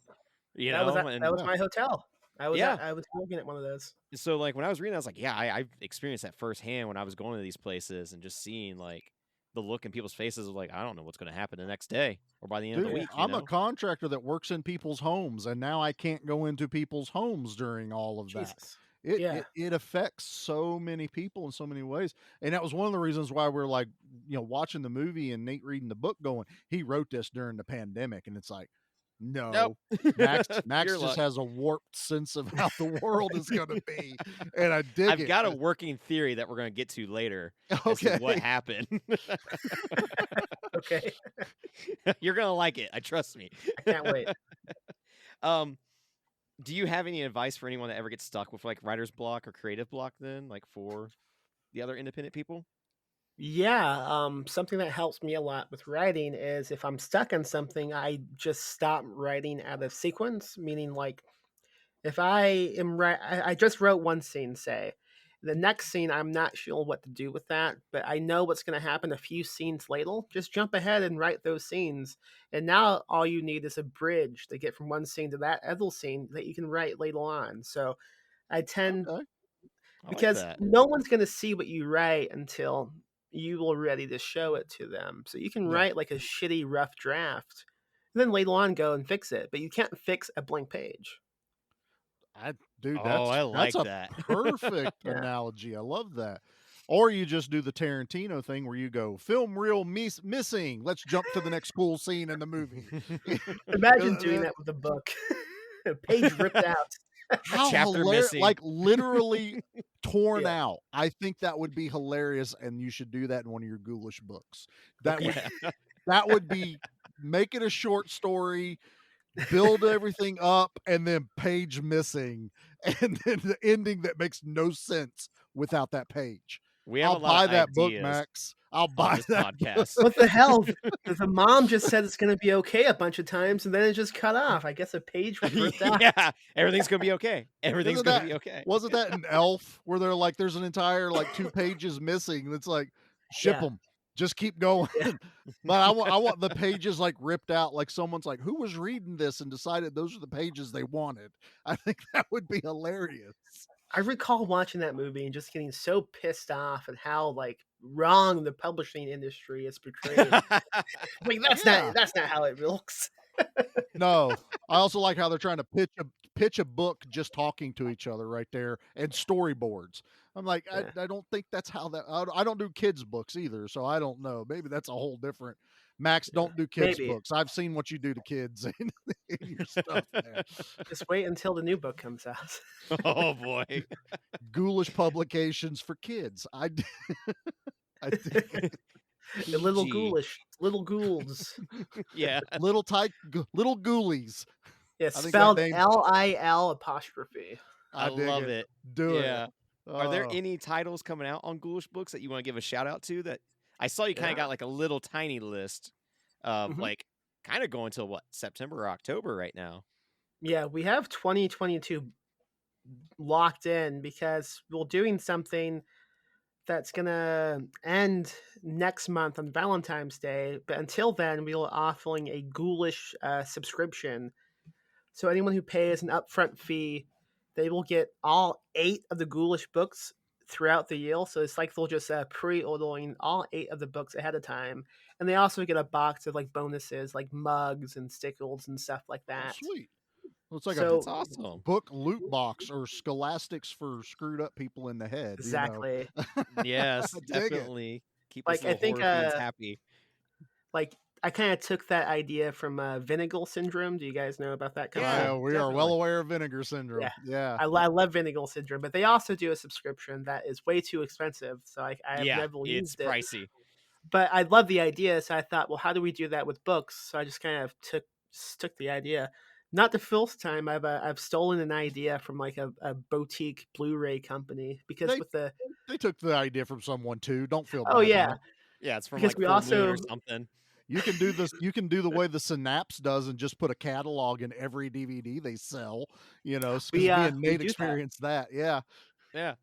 You That was know, that was and my hotel. I was yeah. I was working at one of those. So like when I was reading, I was like, yeah, I've experienced that firsthand when I was going to these places and just seeing like the look in people's faces of like, I don't know what's going to happen the next day or by the end of Dude, the week. I'm a contractor that works in people's homes, and now I can't go into people's homes during all of that. Jesus. It affects so many people in so many ways. And that was one of the reasons why we're like, watching the movie and Nate reading the book going, he wrote this during the pandemic. And it's like, no, Nope. Max Your just luck. has a warped sense of how the world is going to be. And I dig it. I've got a working theory that we're going to get to later. As Okay. to what happened. Okay. You're going to like it. I trust me. I can't wait. Do you have any advice for anyone that ever gets stuck with like writer's block or creative block then, like for the other independent people? Yeah, something that helps me a lot with writing is if I'm stuck on something, I just stop writing out of sequence. Meaning, like, if I just wrote one scene, say, the next scene, I'm not sure what to do with that, but I know what's going to happen a few scenes later. Just jump ahead and write those scenes, and now all you need is a bridge to get from one scene to that other scene that you can write later on. So, I tend Okay. because that. no one's going to see what you write until you are ready to show it to them. So you can Yeah. write like a shitty rough draft and then later on go and fix it, but you can't fix a blank page. Dude, I like that's a that. perfect Yeah. analogy. I love that. Or you just do the Tarantino thing where you go, film reel missing. Let's jump to the next cool scene in the movie. Imagine doing that with a book. A page ripped out. How Chapter hilarious, missing. like literally torn Yeah. out. I think that would be hilarious, and you should do that in one of your Ghoulish books. That would Yeah. that would be make it a short story, build everything up, and then page missing, and then the ending that makes no sense without that page. We have I'll a lot buy of that book, ideas Max. I'll on buy this that podcast. What the hell? The mom just said it's going to be okay a bunch of times and then it just cut off. I guess a page was ripped out. Yeah, everything's gonna be okay. Everything's Isn't gonna that- be okay. Wasn't that an Elf where they're like, there's an entire like 2 pages missing? And it's like, ship Yeah. them, just keep going. Yeah. But I want the pages like ripped out, like someone's like, who was reading this and decided those are the pages they wanted? I think that would be hilarious. I recall watching that movie and just getting so pissed off at how like wrong the publishing industry is portrayed. Like Yeah. that's not how it looks. No, I also like how they're trying to pitch a book just talking to each other right there and storyboards. I'm like, Yeah. I don't think that's how that. I don't do kids books either, so I don't know. Maybe that's a whole different. Max, don't do kids Maybe. books. I've seen what you do to kids in your stuff. Man. Just wait until the new book comes out. Oh boy. Ghoulish publications for kids. I think The little PG. ghoulish, little ghouls. Yeah. little ghoulies. Yeah, I think that spelled name. LIL apostrophe. I I dig love it. it. Do Yeah. it. Are there Oh, any titles coming out on Ghoulish Books that you want to give a shout out to? That I saw you kind Yeah. of got like a little tiny list of Mhm. like kind of going till what, September or October right now. Yeah, we have 2022 locked in because we're doing something that's gonna end next month on Valentine's Day. But until then, we are offering a Ghoulish subscription. So anyone who pays an upfront fee, they will get all 8 of the Ghoulish books throughout the year. So it's like they'll just pre-ordering all 8 of the books ahead of time, and they also get a box of like bonuses, like mugs and stickers and stuff like oh, that. sweet. Well, it's like a So That's awesome. book loot box or scholastics for screwed up people in the head. exactly, Yes, I dig it. definitely. Keep us like I little think, horror fiends happy. like I kind of took that idea from Vinegar Syndrome. Do you guys know about that Yeah, concept? We are well definitely. aware of vinegar syndrome. Yeah. Yeah. I love Vinegar Syndrome, but they also do a subscription that is way too expensive. So I have Yeah, never it's used it. pricey. But I love the idea, so I thought, well, how do we do that with books? So I just kind of took the idea. Not the first time I've stolen an idea from like a boutique Blu-ray company because They with the they took the idea from someone too. Don't feel bad. oh yeah, man. Yeah, it's from because like we Full Moon also or something. You can do this. You can do the way the Synapse does and just put a catalog in every DVD they sell. Because we me and we Nate do that. experienced that. Yeah. Yeah.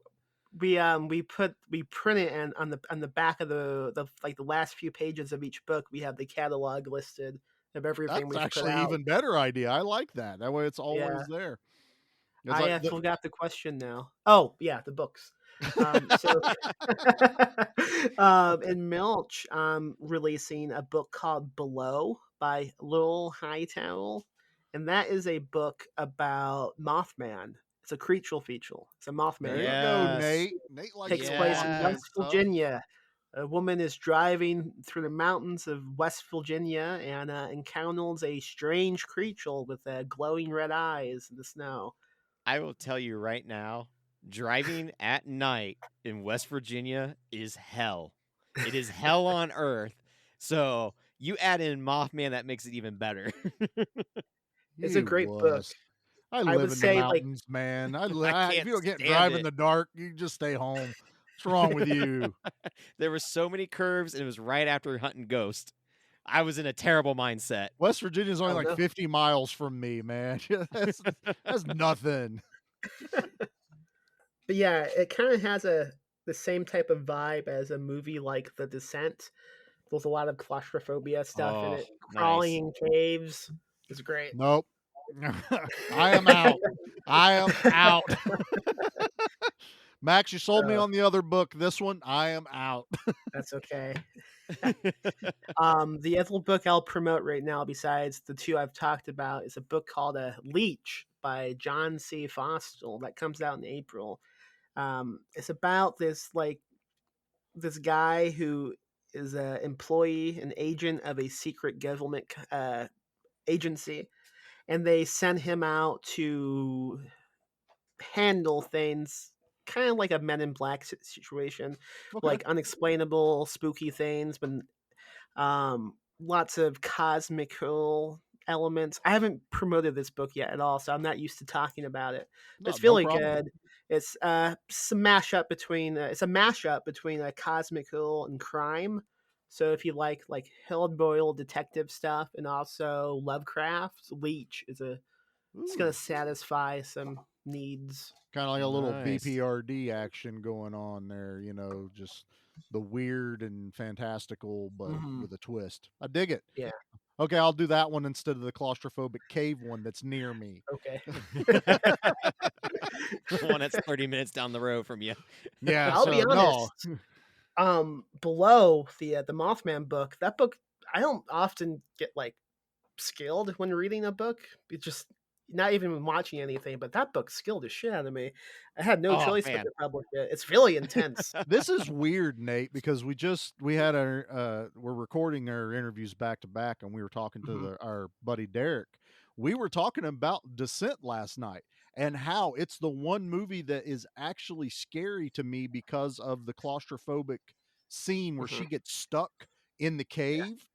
We print it, and on the back of the like the last few pages of each book we have the catalog listed of everything That's we've put actually out. even better idea. I like that. That way it's always Yeah. there. It's I like forgot the question now. Oh yeah, the books. So in Milch, releasing a book called Below by Lil Hightower, and that is a book about Mothman. It's a creature feature. It's a Mothman there book. you go, Yes. Nate. Nate likes Takes the place in Mothman West Yes. stuff. Virginia. A woman is driving through the mountains of West Virginia and encounters a strange creature with glowing red eyes in the snow. I will tell you right now, driving at night in West Virginia is hell. It is hell on earth. So you add in Mothman, that makes it even better. It's a You great book. wuss. I live would in the say, like- mountains, man. I If can't you don't get stand drive in it. the dark, you just stay home. What's wrong with you? There were so many curves, and it was right after hunting Ghost. I was in a terrible mindset. West Virginia's only Oh, like no. 50 miles from me, man. That's nothing. But yeah, it kind of has the same type of vibe as a movie like The Descent. There's a lot of claustrophobia stuff in Oh, it. Crawling nice. in caves is great. Nope. I am out. I am out. Max, you sold me on the other book. This one, I am out. That's okay. The other book I'll promote right now, besides the two I've talked about, is a book called Leech by John C. Foster that comes out in April. It's about this guy who is an employee, an agent of a secret government agency, and they send him out to handle things kind of like a Men in Black situation, Okay. like unexplainable, spooky things, but lots of cosmical elements. I haven't promoted this book yet at all, so I'm not used to talking about it. But it's No really problem. good. It's some mashup between it's a mashup between cosmical and crime. So if you like hard-boiled detective stuff and also Lovecraft, Leech is it's Ooh, gonna satisfy some needs. kind of like a little Nice. BPRD action going on there, just the weird and fantastical, but Mhm. with a twist. I dig it. Yeah. Okay, I'll do that one instead of the claustrophobic cave one that's near me. Okay. The one that's 30 minutes down the road from you. Yeah, I'll be so no. honest. Below the Mothman book, that book I don't often get skilled when reading a book. It's just not even watching anything, but that book skilled the shit out of me. I had no Oh, choice but man. to publish it. It's really intense. This is weird, Nate, because we had we're recording our interviews back to back, and we were talking to our buddy Derek. We were talking about Descent last night and how it's the one movie that is actually scary to me because of the claustrophobic scene where she Mhm. gets stuck in the cave.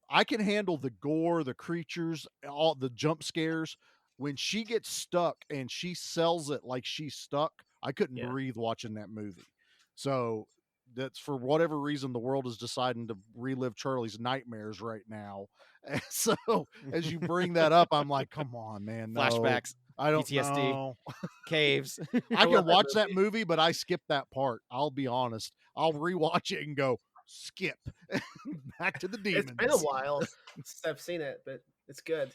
I can handle the gore, the creatures, all the jump scares. When she gets stuck and she sells it like she's stuck, I couldn't Yeah. breathe watching that movie. So that's for whatever reason the world is deciding to relive Charlie's nightmares right now. And so as you bring that up, I'm like, come on, man, no, Flashbacks, I don't PTSD, know. caves. I I love can that watch that movie. movie, but I skip that part. I'll be honest. I'll rewatch it and go skip back to the It's been a demons. while since I've seen it, but it's good.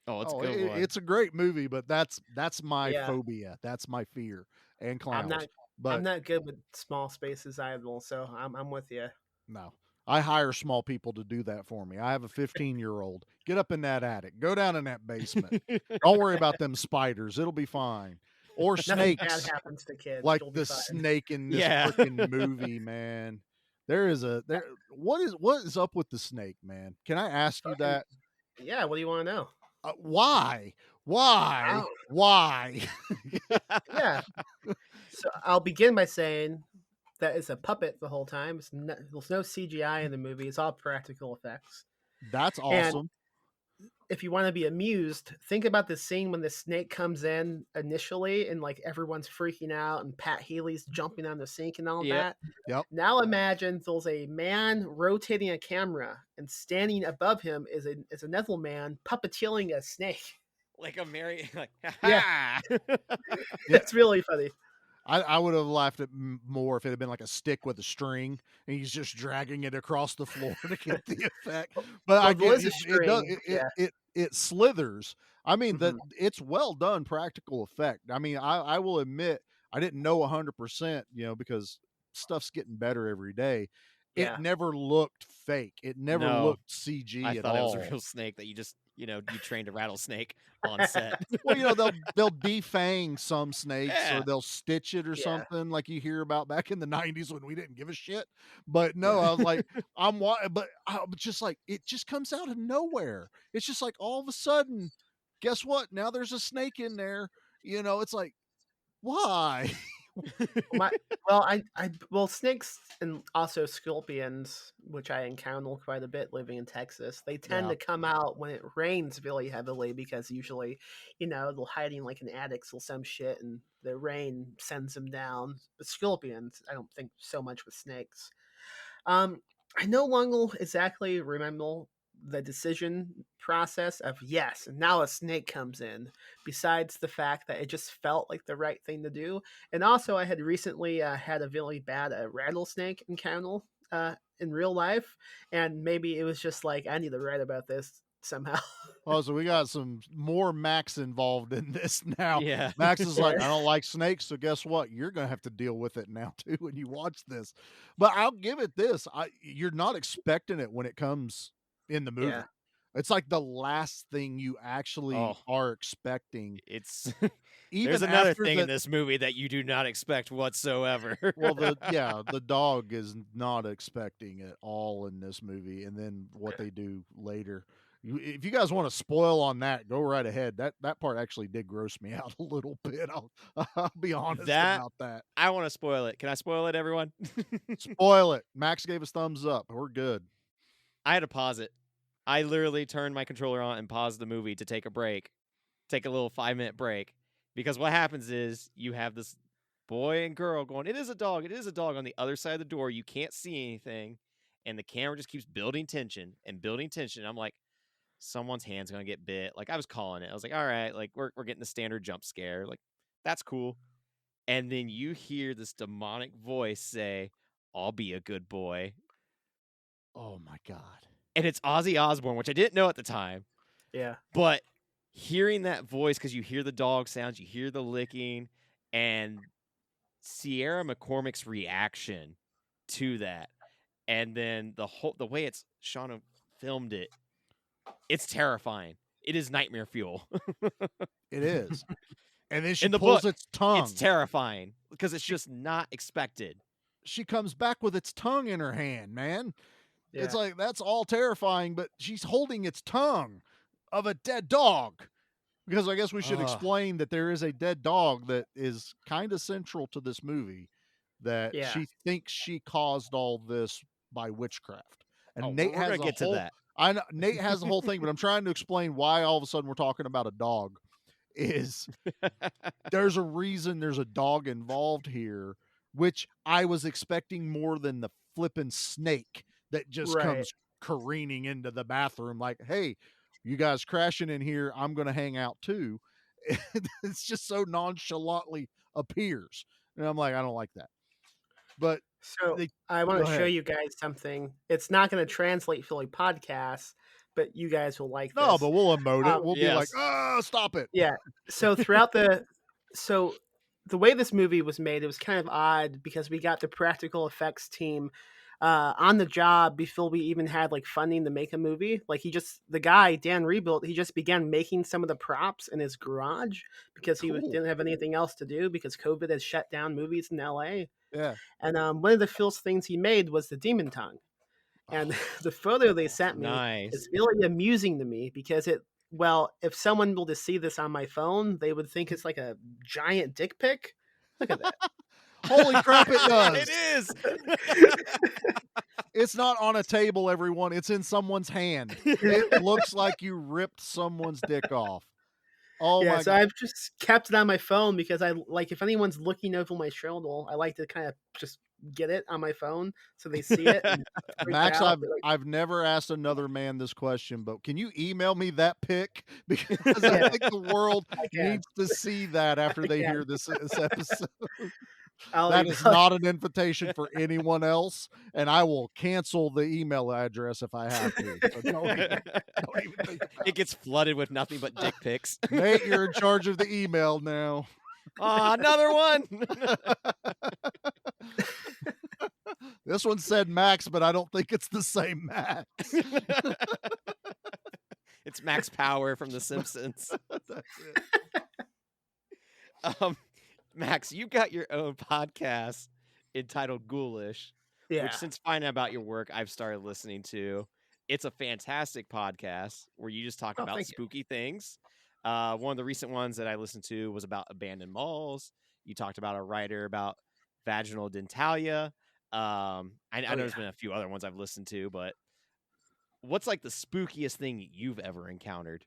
Oh, it's a Oh, good one. it's a great movie, but that's my Yeah. phobia. That's my fear. And I'm clowns. not I'm But not good with small spaces either, so I'm with you. no. I hire small people to do that for me. I have a 15-year-old. Get up in that attic. Go down in that basement. Don't worry about them spiders. It'll be fine. Or Nothing bad snakes, happens to kids. like You'll be the fine. snake in this Yeah. freaking movie, man. There what is up with the snake, man? Can I ask you that? Yeah, what do you want to know? Why? Why? Wow. Why? Yeah. So I'll begin by saying that it's a puppet the whole time. There's no CGI in the movie. It's all practical effects. That's And awesome. if you want to be amused, think about the scene when the snake comes in initially and like everyone's freaking out and Pat Healy's jumping on the sink and all Yep. that. Yep. Now imagine there's a man rotating a camera and standing above him is another man puppeteering a snake. Like a Mary, like, Yeah. ha It's really funny. I would have laughed at more if it had been like a stick with a string and he's just dragging it across the floor to get the effect. But I Well, get there is a it does string. Yeah. it slithers. I mean that Mhm. it's well done practical effect. I mean I will admit I didn't know 100%, because stuff's getting better every day. It Yeah. never looked fake. It never No, looked CG I at thought it was a all. real snake that you just, you trained a rattlesnake on set. Well, they'll defang some snakes or Yeah. they'll stitch it or Yeah. something like you hear about back in the 90s when we didn't give a shit. But no, Yeah. I was like, but I was just like, it just comes out of nowhere. It's just like all of a sudden, guess what? Now there's a snake in there. It's like, why? My snakes and also scorpions, which I encounter quite a bit living in Texas, they tend Yeah. to come out when it rains really heavily because usually, they're hiding like in attics or some shit, and the rain sends them down. But scorpions, I don't think so much with snakes. I no longer exactly remember the decision process of yes, and now a snake comes in. Besides the fact that it just felt like the right thing to do, and also I had recently had a really bad rattlesnake encounter in real life, and maybe it was just like I need to write about this somehow. Oh, so we got some more Max involved in this now. Yeah. Max is like, Yeah. I don't like snakes, so guess what? You're gonna have to deal with it now too when you watch this. But I'll give it this: you're not expecting it when it comes in the movie. Yeah. It's like the last thing you actually Oh. are expecting. It's Even there's another after thing in the this movie that you do not expect whatsoever. well, the dog is not expecting it all in this movie, and then what they do later. If you guys want to spoil on that, go right ahead. That part actually did gross me out a little bit. I'll be honest about that. I want to spoil it. Can I spoil it, everyone? Spoil it. Max gave us thumbs up. We're good. I had to pause it. I literally turned my controller on and paused the movie to take a break, take a little 5-minute break, because what happens is you have this boy and girl going, "It is a dog. It is a dog." On the other side of the door, you can't see anything, and the camera just keeps building tension and building tension. I'm like, someone's hand's gonna get bit. Like, I was calling it. I was like, all right, like we're getting the standard jump scare. Like, that's cool. And then you hear this demonic voice say, "I'll be a good boy." Oh my god. And it's Ozzy Osbourne, which I didn't know at the time. Yeah. But hearing that voice, because you hear the dog sounds, you hear the licking, and Sierra McCormick's reaction to that, and then the way it's Shauna filmed it, it's terrifying. It is nightmare fuel. It is. And then she In the pulls book, its tongue. it's terrifying because it's just not expected. She comes back with its tongue in her hand, man. Yeah. It's like that's all terrifying, but she's holding its tongue of a dead dog. Because I guess we should Ugh. explain that there is a dead dog that is kind of central to this movie. that Yeah. she thinks she caused all this by witchcraft. And Oh, Nate we're has gonna a get to whole that. I know Nate has the whole thing, but I'm trying to explain why all of a sudden we're talking about a dog. Is there's a reason there's a dog involved here, which I was expecting more than the flippin' snake that just Right. comes careening into the bathroom like, hey, you guys crashing in here, I'm gonna hang out too. It's just so nonchalantly appears. And I'm like, I don't like that. But So they I want go to show ahead. you guys something. It's not going to translate fully podcast, but you guys will like No, this. but we'll emote it. We'll be like, Yes. stop it. Yeah. So so the way this movie was made, it was kind of odd because we got the practical effects team on the job before we even had like funding to make a movie. Like the guy Dan Rebuilt, he just began making some of the props in his garage because he Cool. didn't have anything else to do because COVID has shut down movies in LA. Yeah. And one of the first things he made was the demon tongue. And the photo they sent me Nice. is really amusing to me because if someone were to see this on my phone, they would think it's like a giant dick pic. Look at that. Holy crap, it does. It is. It's not on a table, everyone. It's in someone's hand. It looks like you ripped someone's dick off. Oh Yeah, my so god. I've just kept it on my phone because I like if anyone's looking over my shoulder, I like to kind of just get it on my phone so they see it. And freak Max, out. They're like, I've never asked another man this question, but can you email me that pic? Because Yeah. I think the world I can. needs to see that after they can. hear this episode. I'll That email is not an invitation for anyone else, and I will cancel the email address if I have to. So don't even think about It gets flooded with nothing but dick pics. it. Nate, you're in charge of the email now. Another one. This one said Max, but I don't think it's the same Max. It's Max Power from The Simpsons. That's it. Max, you got your own podcast entitled Ghoulish, Yeah. which since finding out about your work, I've started listening to. It's a fantastic podcast where you just talk about thank you. spooky things. One of the recent ones that I listened to was about abandoned malls. You talked about a writer about vaginal dentalia. I know there's been a few other ones I've listened to, but what's like the spookiest thing you've ever encountered?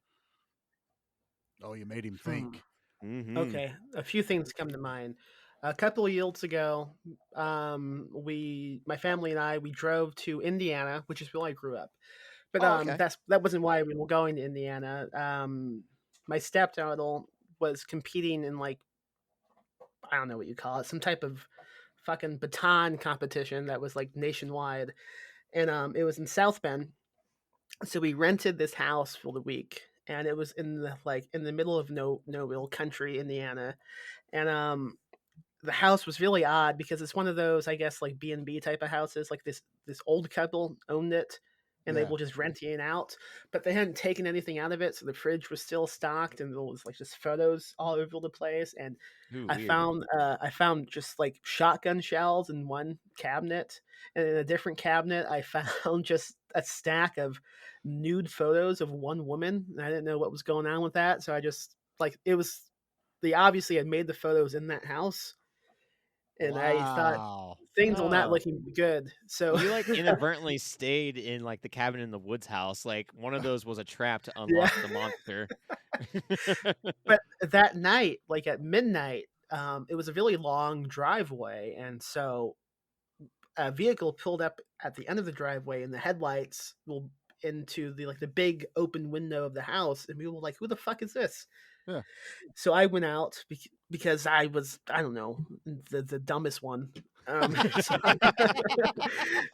Oh, you made him think. Mm-hmm. Okay, a few things come to mind. A couple of years ago, my family and I, we drove to Indiana, which is where I grew up. But okay. that wasn't why we were going to Indiana. My stepdaughter was competing in like, I don't know what you call it, some type of fucking baton competition that was like nationwide, and it was in South Bend. So we rented this house for the week, and it was in the middle of nowhere country, Indiana, and the house was really odd because it's one of those, I guess, like B&B type of houses. Like this old couple owned it, and they Yeah. were just renting it out, but they hadn't taken anything out of it, so the fridge was still stocked, and there was like just photos all over the place. And Ooh, I found just like shotgun shells in one cabinet, and in a different cabinet, I found just a stack of nude photos of one woman. And I didn't know what was going on with that, so I just they obviously had made the photos in that house, and I thought Wow. things were not Oh. looking good. So You like inadvertently stayed in like the cabin in the woods house. Like one of those was a trap to unlock the monster. but that night, like at midnight, it was a really long driveway, and so a vehicle pulled up at the end of the driveway, and the headlights will into the big open window of the house, and we were like, "Who the fuck is this?" Yeah. So I went out because I was, I don't know, the dumbest one. So,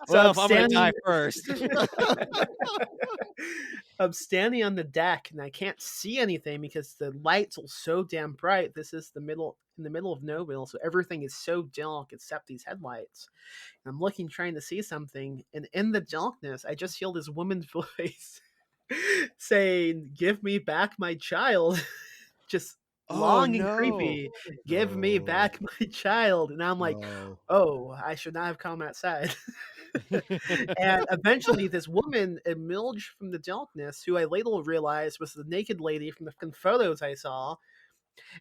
Well, if I'm gonna die first. I'm standing on the deck and I can't see anything because the lights are so damn bright. This is in the middle of nowhere, so everything is so dark except these headlights. And I'm looking, trying to see something, and in the darkness, I just hear this woman's voice saying, "Give me back my child." Just long and creepy. "Give me back my child." And I'm like, No. oh, I should not have come outside. And eventually this woman emerged from the darkness, who I later realized was the naked lady from the fucking photos I saw.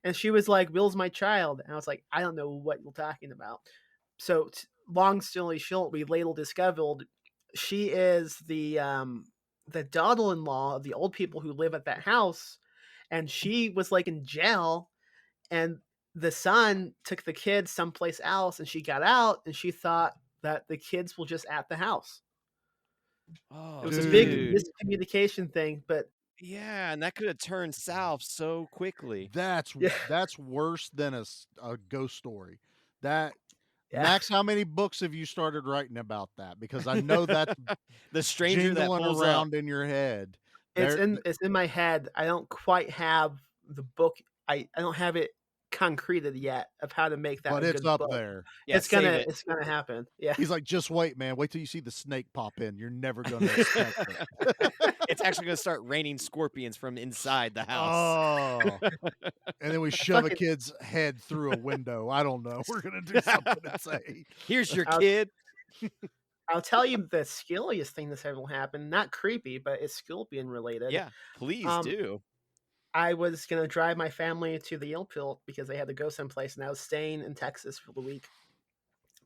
And she was like, "Will's my child." And I was like, "I don't know what you're talking about." long story short, we later discovered she is the daughter-in-law of the old people who live at that house, and she was like in jail, and the son took the kids someplace else, and she got out, and she thought that the kids were just at the house. Oh, It was a big dude. miscommunication thing, but Yeah, and that could have turned south so quickly. That's Yeah. that's worse than a ghost story. That yeah. Max, how many books have you started writing about that? Because I know that's The stranger that jingling pulls around up. in your head. It's There- in my head. I don't quite have the book. I don't have it concreted yet of how to make that but a it's good up book. there. Yeah, it's save gonna it. it's gonna happen. Yeah. He's like, just wait, man. Wait till you see the snake pop in. You're never gonna expect it. It's actually going to start raining scorpions from inside the house. Oh, and then we shove a fucking- kid's head through a window. I don't know. We're gonna do something insane. Here's your I'll- kid. I'll tell you the scariest thing that's ever happened. Not creepy, but it's scorpion related. Yeah, please Um, do. I was gonna drive my family to the airport because they had to go someplace, and I was staying in Texas for the week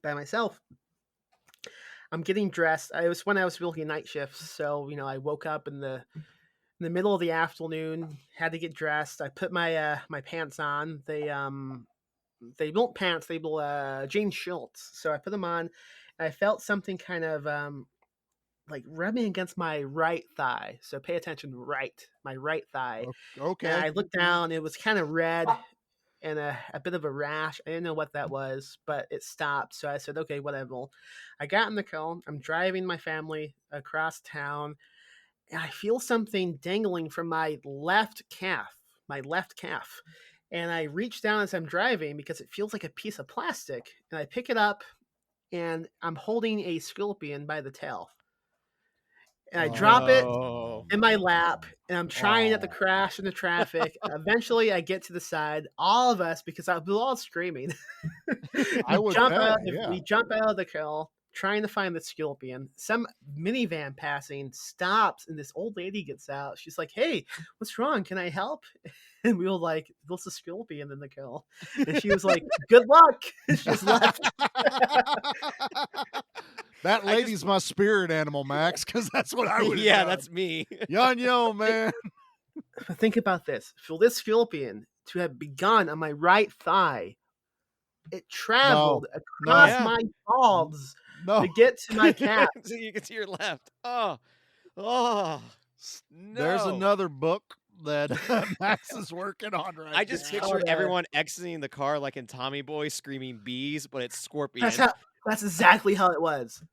by myself. I'm getting dressed. It was when I was working night shifts, so I woke up in the middle of the afternoon, had to get dressed. I put my my pants on. They weren't pants, they were jean shorts. So I put them on, and I felt something kind of like rubbing against my right thigh. So pay attention, my right thigh. Okay. And I looked down, it was kind of red and a bit of a rash. I didn't know what that was, but it stopped. So I said, okay, whatever. I got in the car. I'm driving my family across town, and I feel something dangling from my left calf. And I reach down as I'm driving because it feels like a piece of plastic. And I pick it up, and I'm holding a scorpion by the tail. And I drop it Oh. in my lap, and I'm trying not to Aw. crash into traffic. Eventually, I get to the side. All of us, because we're all screaming, I would jump bet, out. yeah. We jump out of the car, trying to find the scorpion. Some minivan passing stops, and this old lady gets out. She's like, "Hey, what's wrong? Can I help?" And we were like, "There's a scorpion in the car." And she was like, "Good luck." And she just left. That lady's my spirit animal, Max, because that's what I would. Yeah, that's me. yo, man. But think about this: for this scorpion to have begun on my right thigh, it traveled across Yeah. my balls No, to get to my calf. So you can see your left. Oh, no. there's another book that Max is working on right I just now. picture yeah. everyone exiting the car like in Tommy Boy screaming bees, but it's scorpions. That's exactly how it was.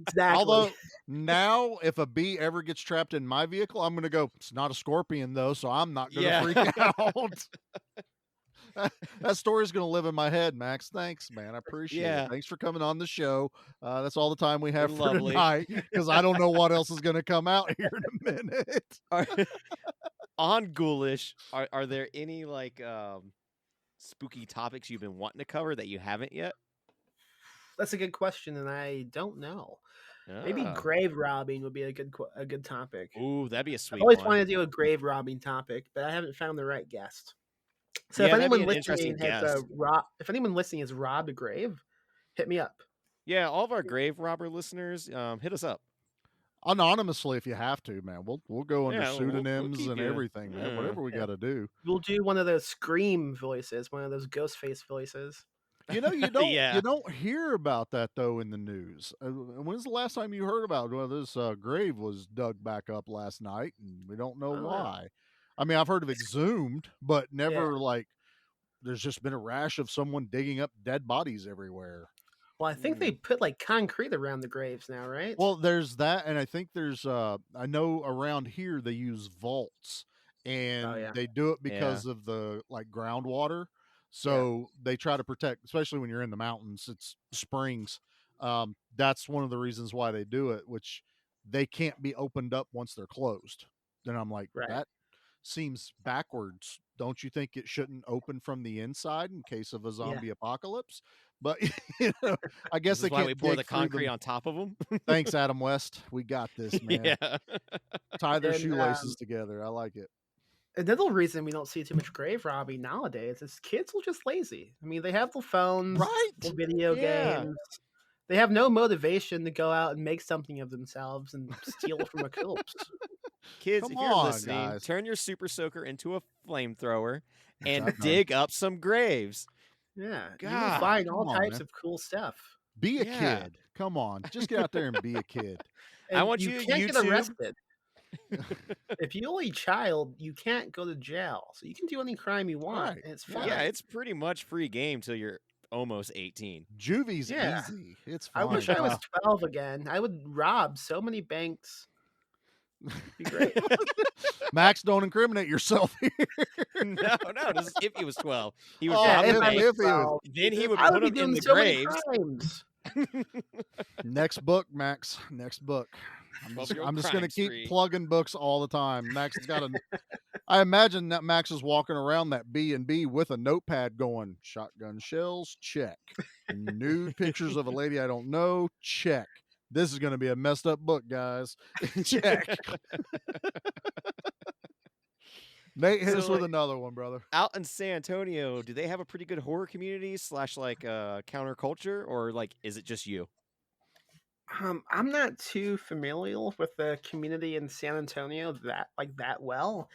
Exactly. Although now, if a bee ever gets trapped in my vehicle, I'm going to go, it's not a scorpion, though, so I'm not going to Yeah. freak out. That story's going to live in my head, Max. Thanks, man. I appreciate Yeah. it. Thanks for coming on the show. That's all the time we have You're for lovely. tonight because I don't know what else is going to come out here in a minute. On Ghoulish, are there any like spooky topics you've been wanting to cover that you haven't yet? That's a good question, and I don't know. Maybe Ah. grave robbing would be a good topic. Ooh, that'd be a sweet I've always one. wanted to do a grave robbing topic, but I haven't found the right guest. So Yeah, if that'd be anyone an interesting listening has if anyone listening has robbed a grave, hit me up. Yeah, all of our grave robber listeners, hit us up. Anonymously, if you have to, man. We'll go under Yeah, we'll pseudonyms keep and you- everything, man. yeah. Whatever we got to do. We'll do one of those scream voices, one of those ghost face voices. You know, you don't Yeah. you don't hear about that though in the news. When's the last time you heard about this grave was dug back up last night, and we don't know Oh. why. I mean, I've heard of exhumed, but never like there's just been a rash of someone digging up dead bodies everywhere. Well, I think they put like concrete around the graves now, right? Well, there's that, and I think there's I know around here they use vaults, and yeah. they do it because of the like groundwater. So they try to protect, especially when you're in the mountains, it's springs. That's one of the reasons why they do it, which they can't be opened up once they're closed. Then I'm like, Right. that seems backwards. Don't you think it shouldn't open from the inside in case of a zombie apocalypse? But I guess This they is why can't we pour dig the through concrete them. on top of them. Thanks, Adam West. We got this, man. Yeah. Tie their And, shoelaces together. I like it. another reason we don't see too much grave robbing nowadays is kids are just lazy. I mean, they have the phones, Right? the video Yeah. games. They have no motivation to go out and make something of themselves and steal from a corpse. Kids, Come if you're on, listening, guys. turn your super soaker into a flamethrower Get and that done. dig up some graves. Yeah, you will God, find come all on, types man. of cool stuff. Be a Yeah. kid. Come on. Just get out there and be a kid. I And want you you to can't get YouTube. arrested. If you're a child, you can't go to jail. So you can do any crime you want, Right. and it's Yeah. fine. Yeah, it's pretty much free game till you're almost 18. Juvie's Yeah. easy. It's I fine. wish I was 12 again. I would rob so many banks. Be great. Max, don't incriminate yourself here. No, this is if he was 12. He would Oh, rob if the I bank. was if he was- 12, Then he would I put would be them in doing the so many graves. crimes. Next book, Max. Next book. Well, if you're I'm just gonna crime keep spree. plugging books all the time. Max has got a. I imagine that Max is walking around that B&B with a notepad, going shotgun shells, check. Nude pictures of a lady I don't know, check. This is gonna be a messed up book, guys. Check. Nate, hit So, us with like, another one, brother. Out in San Antonio, do they have a pretty good horror community / like counterculture, or like is it just you? I'm not too familiar with the community in San Antonio that well,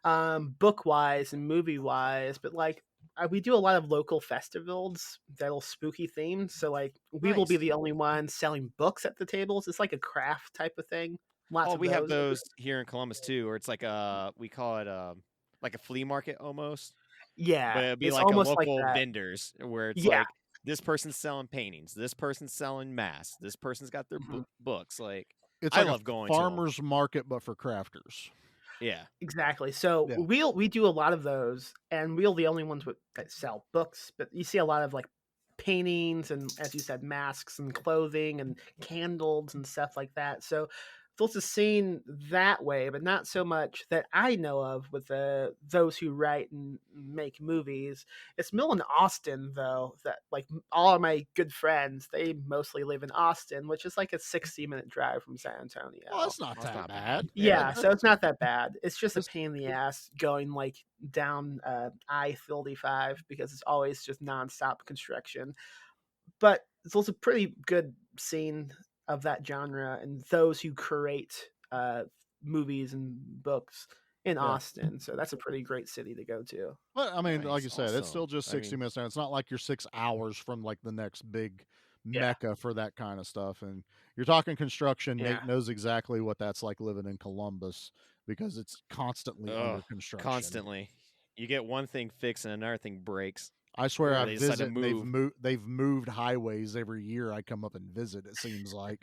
book wise and movie wise, but like we do a lot of local festivals that are spooky themed. So like we will be Nice. the only ones selling books at the tables. It's like a craft type of thing. Lots Oh, of we have those here in Columbus too, or it's like we call it like a flea market almost, Yeah, but it'd be it's like a almost like local that. vendors where it's Yeah. like this person's selling paintings, this person's selling masks, this person's got their books. Like It's I like love a going to 'em. farmer's market, but for crafters. Yeah. Exactly. So Yeah. we do a lot of those, and we're the only ones that sell books. But you see a lot of like paintings and, as you said, masks and clothing and candles and stuff like that. So there's a scene that way, but not so much that I know of with those who write and make movies. It's more in Austin, though, that like all of my good friends, they mostly live in Austin, which is like a 60-minute drive from San Antonio. Well, that's not That's that not bad. Yeah, so it's not that bad. It's just a It's- pain in the ass going like down I-35 because it's always just nonstop construction. But it's also a pretty good scene of that genre and those who create movies and books in Austin. So that's a pretty great city to go to. But I mean, like Nice, you said, it's still awesome. just I 60 mean- minutes now. It's not like you're 6 hours from like the next big Yeah. mecca for that kind of stuff. And you're talking construction. Yeah. Nate knows exactly what that's like living in Columbus because it's constantly under Ugh, construction. constantly. You get one thing fixed and another thing breaks. I swear Or I they decide to visit and move. they've moved highways every year I come up and visit, it seems like.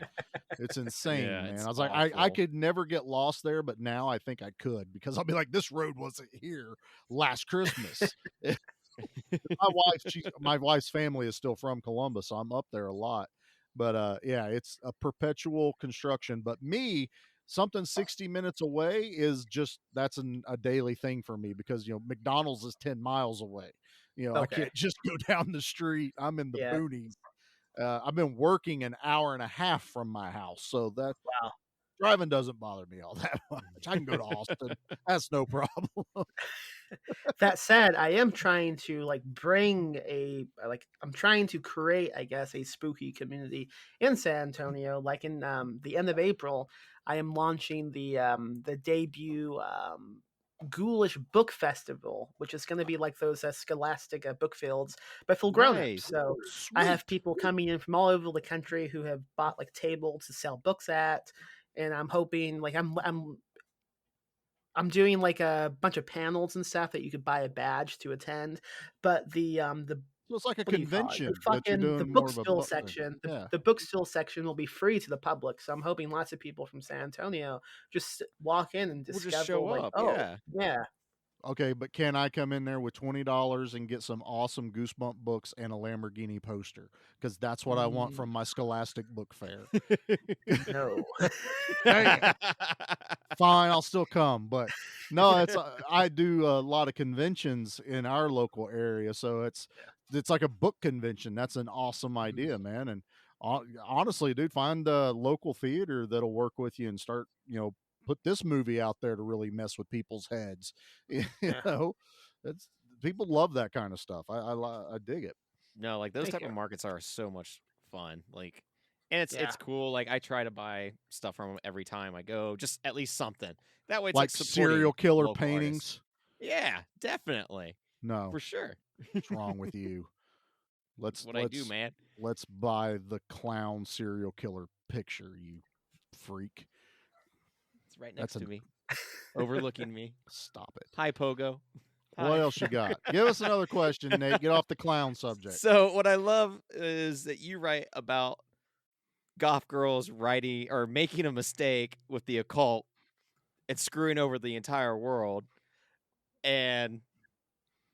It's insane, Yeah, man. it's I was like, I awful. could never get lost there, but now I think I could because I'll be like, this road wasn't here last Christmas. My wife's family is still from Columbus, so I'm up there a lot. But yeah, it's a perpetual construction. But me, something 60 minutes away is just that's a daily thing for me because McDonald's is 10 miles away. I Okay. can't just go down the street. I'm in the Yeah. boonies. I've been working an hour and a half from my house, so that Wow. driving doesn't bother me all that much. I can go to Austin. That's no problem. That said, I am trying to I'm trying to create, I guess, a spooky community in San Antonio. Like in the end of April, I am launching the debut Ghoulish Book Festival, which is going to be like those Scholastic book fields, but for grown-ups. Nice. So I have people coming in from all over the country who have bought like tables to sell books at, and I'm hoping like I'm doing like a bunch of panels and stuff that you could buy a badge to attend, but the So it's like a what do you call it? convention, The but you're fucking doing the more book of a spill book thing. section. Yeah. The book spill section will be free to the public, so I'm hoping lots of people from San Antonio just walk in and We'll discover just show like, up. oh, Yeah. yeah. Okay, but can I come in there with $20 and get some awesome Goosebump books and a Lamborghini poster? Because that's what I want from my Scholastic book fair. No. Dang. Fine, I'll still come. But no, I do a lot of conventions in our local area, so it's like a book convention. That's an awesome idea, man. And honestly, dude, find a local theater that'll work with you and start put this movie out there to really mess with people's heads. You know, it's people love that kind of stuff. I dig it. No, like those Thank type you. of markets are so much fun. Like, and it's Yeah. cool. Like I try to buy stuff from 'em every time I go, just at least something. That way, it's Like supporting serial killer local artists. paintings. Yeah, definitely, No, for sure. what's wrong with you? That's what I do, man. Let's buy the clown serial killer picture, you freak. It's right That's next to me, overlooking me. Stop it. Hi, Pogo. What Hi. else you got? Give us another question, Nate. Get off the clown subject. So what I love is that you write about goth girls writing or making a mistake with the occult and screwing over the entire world. And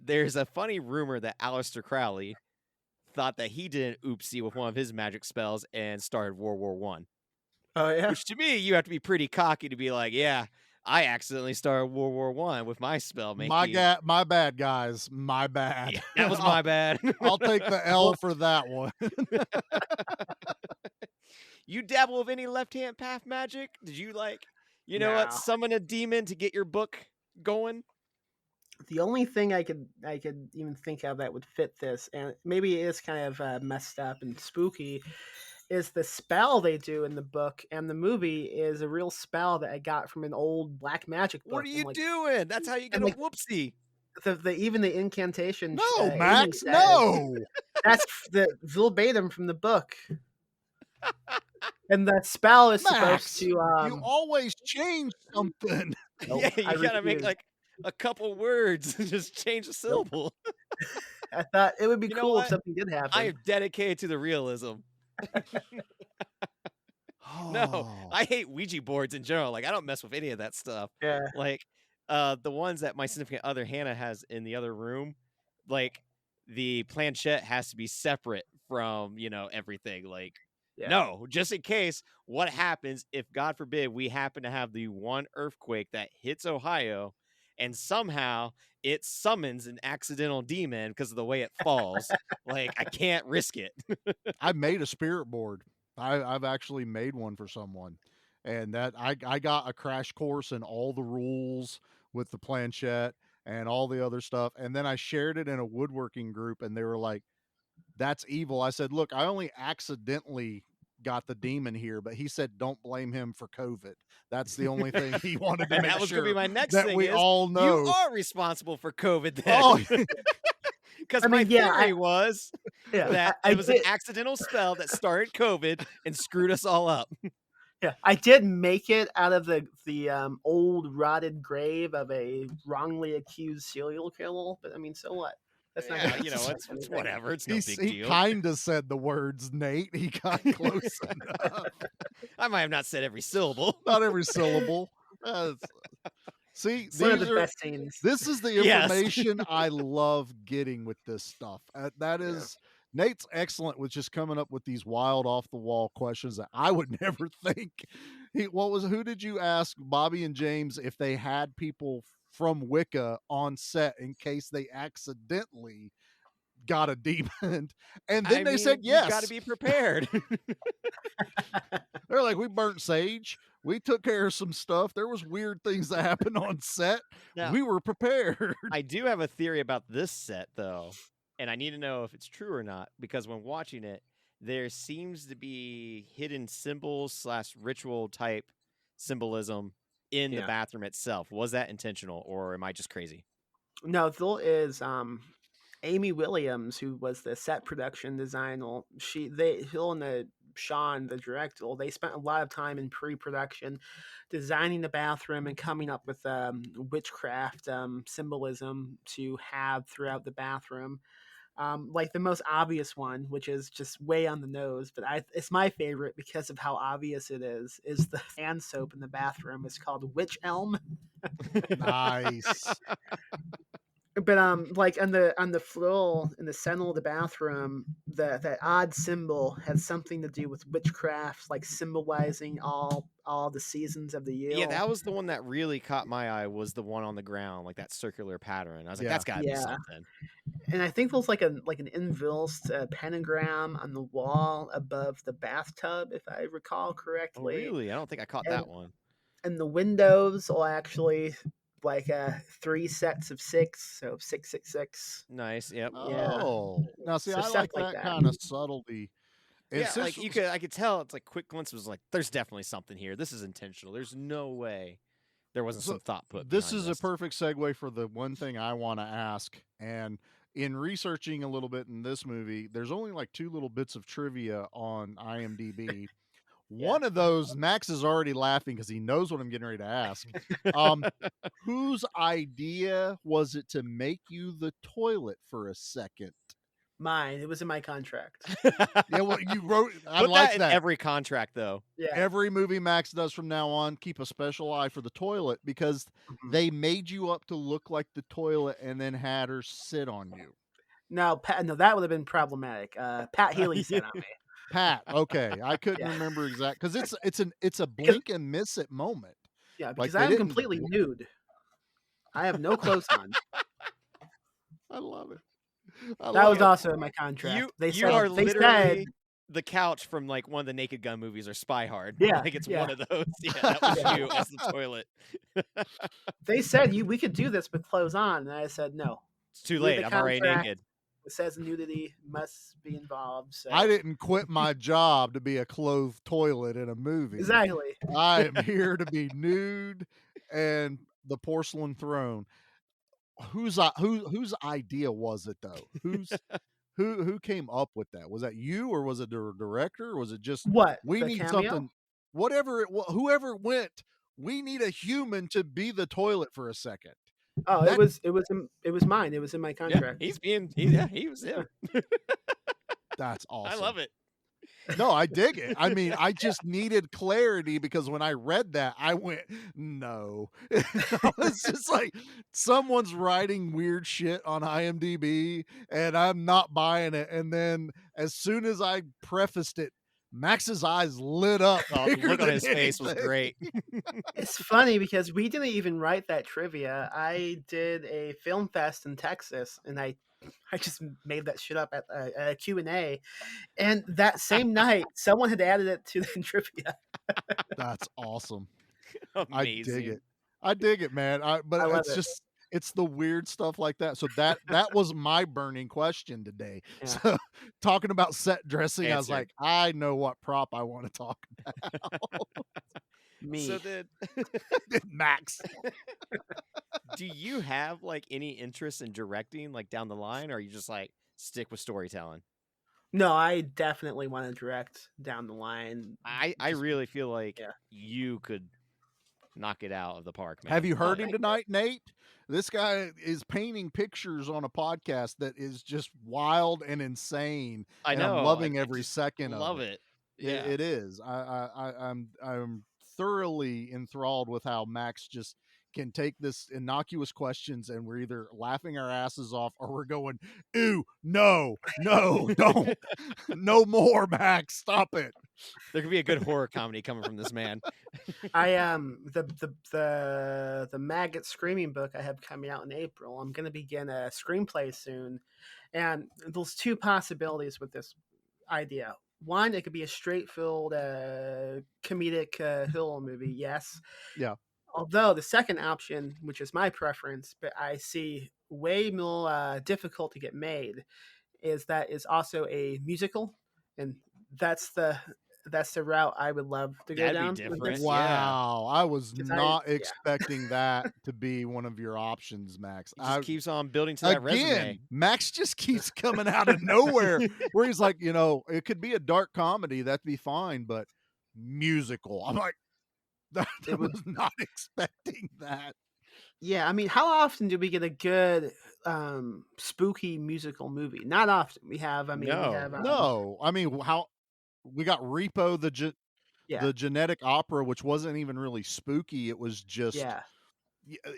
there's a funny rumor that Aleister Crowley thought that he did an oopsie with one of his magic spells and started World War One. Oh yeah. Which to me, you have to be pretty cocky to be like, yeah, I accidentally started World War One with my spell making. My bad, guys. My bad. Yeah, that was my bad. I'll take the L for that one. You dabble with any left-hand path magic? Did you know what, No. summon a demon to get your book going? The only thing I could even think of that would fit this, and maybe it is kind of messed up and spooky, is the spell they do in the book, and the movie is a real spell that I got from an old black magic book. What are you and, doing? That's how you get a like, whoopsie. even the incantation. No, Amy Max, says, no. That's the verbatim from the book. And the spell is Max, supposed to. You always change something. Nope, Yeah, I you gotta make refuse. like a couple words and just change a syllable. I thought it would be You know cool what? if something did happen. I am dedicated to the realism. No, I hate Ouija boards in general. Like, I don't mess with any of that stuff. Yeah. Like, the ones that my significant other Hannah has in the other room, like the planchette has to be separate from everything. Like, Yeah. no, just in case, what happens if, God forbid, we happen to have the one earthquake that hits Ohio, and somehow it summons an accidental demon because of the way it falls. Like, I can't risk it. I made a spirit board. I've actually made one for someone, and that I got a crash course in all the rules with the planchette and all the other stuff, and then I shared it in a woodworking group, and they were like, "That's evil." I said, "Look, I only accidentally got the demon here, but he said don't blame him for COVID. That's the only thing he wanted to And make that was sure going to be my next that thing we is, all know." you are responsible for COVID then. Oh, Because I my mean, yeah, theory was Yeah, that I it was an did- accidental spell that started COVID and screwed us all up. Yeah, I did make it out of the old rotted grave of a wrongly accused serial killer, but I mean, so what? That's not Yeah, gonna it's anything. whatever. It's no big he deal. kind of said the words, Nate. He got close enough. I might have not said every syllable. Not every syllable. See, It's one of these the are, best scenes. this is the Yes. information I love getting with this stuff. That is, Nate's excellent with just coming up with these wild, off the wall questions that I would never think. Who did you ask, Bobby and James, if they had people from Wicca on set in case they accidentally got a demon? And then they said yes. You got to be prepared. They're like, we burnt sage. We took care of some stuff. There was weird things that happened on set. Now, We were prepared. I do have a theory about this set, though, and I need to know if it's true or not, because when watching it, there seems to be hidden symbols / ritual type symbolism in the bathroom itself. Was that intentional, or am I just crazy? No, there is Amy Williams, who was the set production designer. Hill and Sean, the director, they spent a lot of time in pre-production designing the bathroom and coming up with witchcraft symbolism to have throughout the bathroom. Like the most obvious one, which is just way on the nose, but it's my favorite because of how obvious it is the hand soap in the bathroom. It's called Witch Elm. Nice. But like on the floor in the center of the bathroom, that odd symbol has something to do with witchcraft, like symbolizing all the seasons of the year. Yeah, that was the one that really caught my eye, was the one on the ground, like that circular pattern. I was like, that's got to be something. And I think there's like an inversed pentagram on the wall above the bathtub, if I recall Oh, correctly. really? I don't think I caught that one. and the windows will actually like 3 sets of 6, so 666. Nice. Yep. Yeah. Oh, now see, So I stuff like like that that. kind of subtlety. And Yeah, like since I could tell. It's like quick glimpse was like, there's definitely something here. This is intentional. There's no way there wasn't so some thought put this behind is a perfect segue for the one thing I want to ask. And in researching a little bit in this movie, there's only like 2 little bits of trivia on IMDb. One of those, Max is already laughing because he knows what I'm getting ready to ask. Whose idea was it to make you the toilet for a second? Mine. It was in my contract. Yeah, well, you wrote. I Put like that in that. every contract, though. Yeah. Every movie Max does from now on, keep a special eye for the toilet because Mhm. they made you up to look like the toilet and then had her sit on you. No, that would have been problematic. Pat Healy said on me. Pat, okay, I couldn't Yeah. remember exact because it's a blink and miss it moment. Yeah, Like because they I'm didn't. completely nude. I have no clothes on. I love it. That was also in my contract. You are literally the couch from like one of the Naked Gun movies or Spy Hard. Yeah, Like it's yeah. one of those. Yeah, that was Yeah. you as the toilet. They said we could do this with clothes on, and I said no. It's too Read late. the I'm already contract. naked. It says nudity must be involved. So. I didn't quit my job to be a clothed toilet in a movie. Exactly. I am here to be nude and the porcelain throne. Whose idea was it though? Who came up with that? Was that you or was it the director or was it just What? we The need cameo? something? Whatever it whoever it went, we need a human to be the toilet for a second. Oh, That- it was mine. It was in my contract. He was him. That's awesome. I love it. No, I dig it. I mean, I just needed clarity because when I read that, I went, no. It's just like someone's writing weird shit on IMDb and I'm not buying it. And then as soon as I prefaced it, Max's eyes lit up. Oh, the bigger look on than his face was anything. great. It's funny because we didn't even write that trivia. I did a film fest in Texas, and I just made that shit up at a Q&A. And that same night, someone had added it to the trivia. That's awesome. Amazing. I dig it, man. But I love it's it. just it's the weird stuff like that. So that was my burning question today. Yeah. So talking about set dressing, I was Answered. like, I know what prop I want to talk about. Me. So then, Max. do you have like any interest in directing like down the line, or are you just like stick with storytelling? No, I definitely want to direct down the line. I really feel like Yeah. you could knock it out of the park, man. Have you heard Oh, him thank you. tonight, Nate? This guy is painting pictures on a podcast that is just wild and insane. I and know. I'm loving I every just second of love it. it. Yeah. It is. I'm thoroughly enthralled with how Max just can take this innocuous questions and we're either laughing our asses off or we're going, ew, no, don't, no more, Max, stop it. There could be a good horror comedy coming from this man. I the Maggot Screaming book I have coming out in April. I'm going to begin a screenplay soon, and there's 2 possibilities with this idea. One, it could be a straight-filled comedic HULU movie. Yes. Yeah. Although the second option, which is my preference, but I see way more difficult to get made, is that is also a musical, and that's the route I would love to go That'd be down. with different. this. Yeah. Wow. I was 'Cause not yeah. expecting that to be one of your options, Max. He just keeps on building to that resume. Max just keeps coming out of nowhere where he's like, it could be a dark comedy, that'd be fine, but musical. I'm like, I was not expecting that. Yeah, I mean, how often do we get a good spooky musical movie? Not often. We have. I mean, No. we have. No, I mean, how we got Repo, Yeah. the genetic opera, which wasn't even really spooky. It was just, Yeah.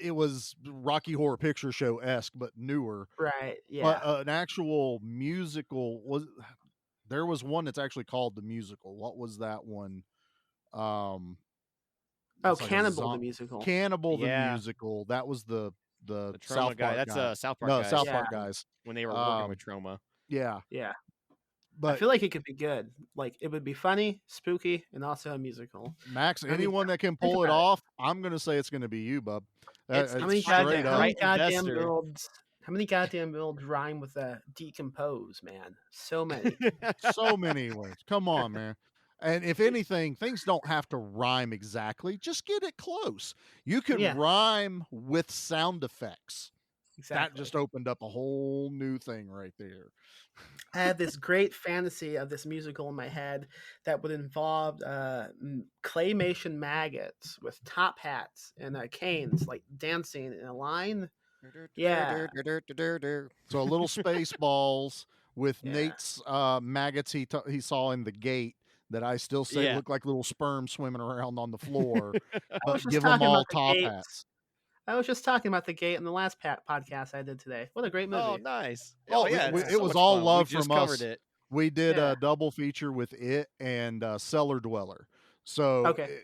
it was Rocky Horror Picture Show esque, but newer. Right. Yeah. But an actual musical there was one that's actually called The Musical. What was that one? oh, it's like a Cannibal the musical. Cannibal the Yeah. Musical. That was the The Trauma South guy. Park That's guy. South Park No, guys. South Yeah. Park guys. When they were working with Trauma. Yeah. Yeah. But feel like it could be good. Like it would be funny, spooky, and also a musical. Max, I mean, anyone that can think pull it about it. off, I'm gonna say it's gonna be you, bub. It's How it's many finding Straight that goddamn, up. right goddamn investor. builds? How many goddamn builds rhyme with decompose, man? So many. So many words. Come on, man. And if anything, things don't have to rhyme exactly. Just get it close. You could Yeah, rhyme with sound effects. That exactly. just opened up a whole new thing right there. I had this great fantasy of this musical in my head that would involve claymation maggots with top hats and canes, like dancing in a line. Yeah, So a little space balls with yeah, Nate's maggots he saw in the gate that I still say Yeah. look like little sperm swimming around on the floor, I was but just give them talking about all the top gates. hats. I was just talking about the gate in the last podcast I did today. What a great movie! Oh, nice. Oh, Oh, yeah. it, It's it so was much all fun. love We just from covered us. it. We did Yeah. a double feature with it and Cellar Dweller. So, Okay.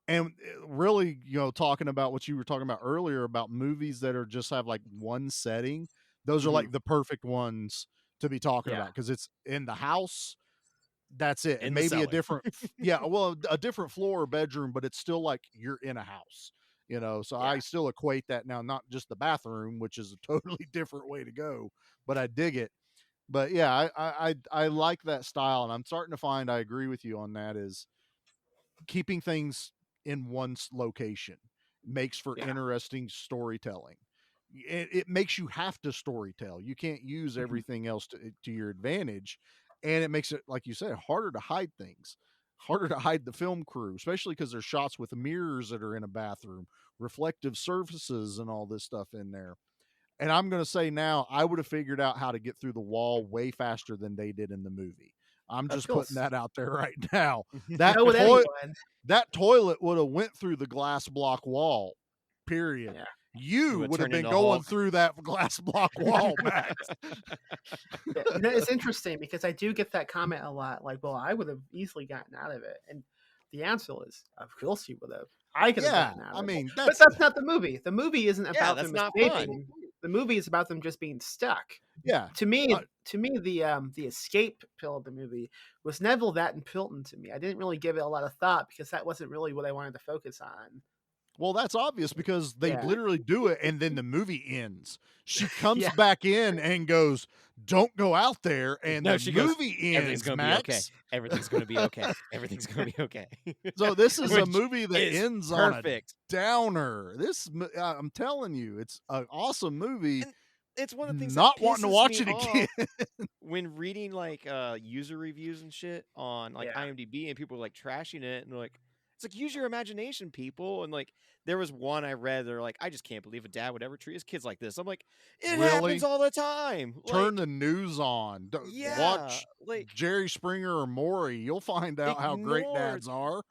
and really, talking about what you were talking about earlier about movies that are just have like one setting, those are Mhm. like the perfect ones to be talking Yeah. about because it's in the house. That's it. In And the maybe a cellar. different, well, a different floor or bedroom, but it's still like you're in a house. So I Yeah. still equate that now, not just the bathroom, which is a totally different way to go, but I dig it. But yeah, I like that style, and I'm starting to find I agree with you on that. Is keeping things in one location makes for Yeah. interesting storytelling. It makes you have to storytell. You can't use Mhm. everything else to your advantage, and it makes it, like you said, harder to hide things, harder to hide the film crew, especially because there's shots with mirrors that are in a bathroom, reflective surfaces, and all this stuff in there. And I'm going to say now, I would have figured out how to get through the wall way faster than they did in the movie. I'm Of just course. putting that out there right now. That So would toilet, anyone. that toilet would have went through the glass block wall. Period. Yeah. You would would have turn been into going Hulk. through that glass block wall, Max. Yeah, it's interesting because I do get that comment a lot. Like, well, I would have easily gotten out of it, and the answer is, of course, you would have. I could have Yeah, gotten out I of it, mean but that's not the movie. The movie isn't Yeah, about that's them not fun. escaping. The movie is about them just being stuck. yeah. To me, the escape pill of the movie was Neville that and Pilton. To me, I didn't really give it a lot of thought because that wasn't really what I wanted to focus on. Well, that's obvious because they Yeah. literally do it, and then the movie ends. She comes Yeah. back in and goes, "Don't go out there," and No, the she goes, movie everything's ends. gonna Max. be okay. Everything's gonna be okay. Everything's gonna be okay. So this is a Which movie that is ends on a perfect. downer. I'm telling you, it's an awesome movie. And it's one of the things Not that wanting to pisses watch me it again. off when reading like user reviews and shit on like Yeah. IMDb, and people are like trashing it, and they're like, it's like, use your imagination, people. And like there was one I read, they're like, I just can't believe a dad would ever treat his kids like this. I'm like, it Really? happens all the time. Turn Like, the news on. yeah, Watch like Jerry Springer or Maury. You'll find out how great ignore dads are.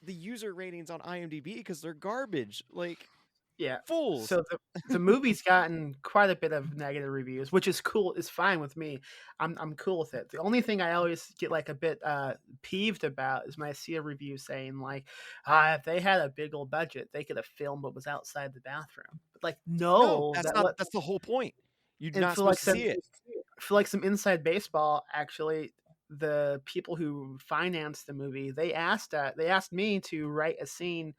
the user ratings on IMDb because they're garbage. Like, Yeah. fools. So the movie's gotten quite a bit of negative reviews, which is cool. It's fine with me. I'm cool with it. The only thing I always get like a bit peeved about is when I see a review saying like, if they had a big old budget, they could have filmed what was outside the bathroom. But like, no, that's the whole point. You're and not for like supposed to see it. for like some inside baseball, actually, the people who financed the movie, they asked me to write a scene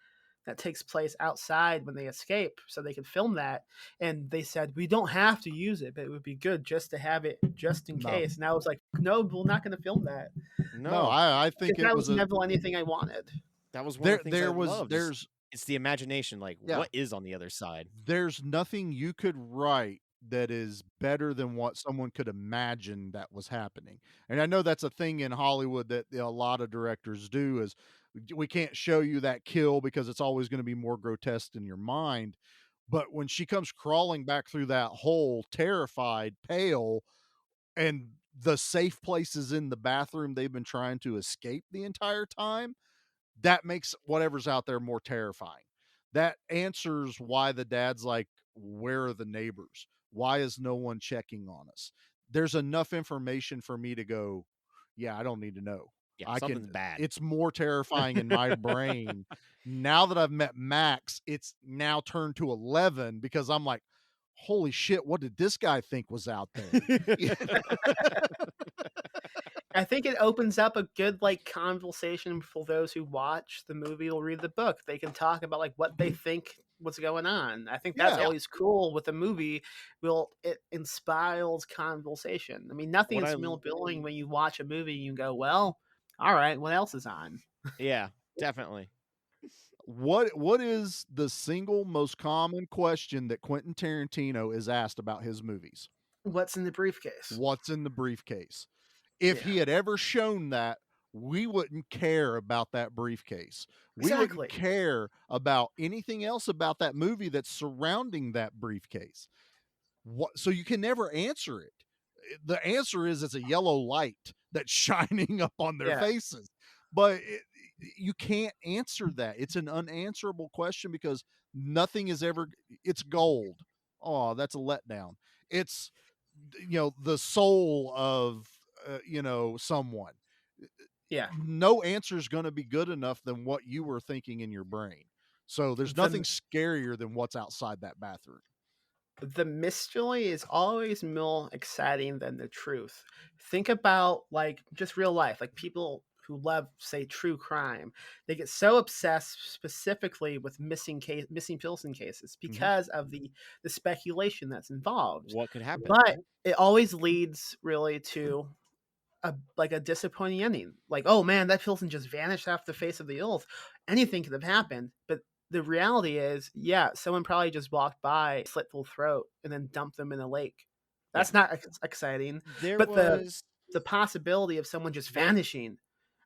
that takes place outside when they escape so they could film that, and they said we don't have to use it, but it would be good just to have it just in No. case. And I was like, no, we're not going to film that. No, I think That it was was never anything I wanted. That was one of the things there I was loved. It's the imagination. Like, Yeah. what is on the other side? there's nothing you could write that is better than what someone could imagine that was happening. And I know that's a thing in Hollywood that a lot of directors do is we can't show you that kill because it's always going to be more grotesque in your mind. But when she comes crawling back through that hole, terrified, pale, and the safe places in the bathroom they've been trying to escape the entire time, that makes whatever's out there more terrifying. That answers why the dad's like, where are the neighbors? Why is no one checking on us? There's enough information for me to go, yeah, I don't need to know. Yeah, something's bad. It's more terrifying in my brain. Now that I've met Max, it's now turned to 11 because I'm like, holy shit, what did this guy think was out there? I think it opens up a good like conversation for those who watch the movie or read the book. They can talk about like what they think what's going on. I think that's Yeah. always cool with a movie. It inspires conversation. I mean, nothing What is I more billing when you watch a movie and you go, well, all right, what else is on? yeah, definitely. What is the single most common question that Quentin Tarantino is asked about his movies? What's in the briefcase? What's in the briefcase? If Yeah. he had ever shown that, we wouldn't care about that briefcase. We Exactly. wouldn't care about anything else about that movie that's surrounding that briefcase. So you can never answer it. The answer is it's a yellow light that's shining up on their Yeah. faces. But you can't answer that. It's an unanswerable question because nothing is ever, it's gold. Oh, that's a letdown. It's, the soul of, someone. Yeah. No answer is going to be good enough than what you were thinking in your brain. So there's nothing scarier than what's outside that bathroom. The mystery is always more exciting than the truth. Think about like just real life, like people who love, say, true crime. They get so obsessed specifically with missing person cases because of the speculation that's involved. What could happen? But it always leads really to a disappointing ending. Like, oh man, that person just vanished off the face of the earth. Anything could have happened, but the reality is, yeah, someone probably just walked by, slit their throat, and then dumped them in a lake. That's not exciting. There But was the possibility of someone just vanishing,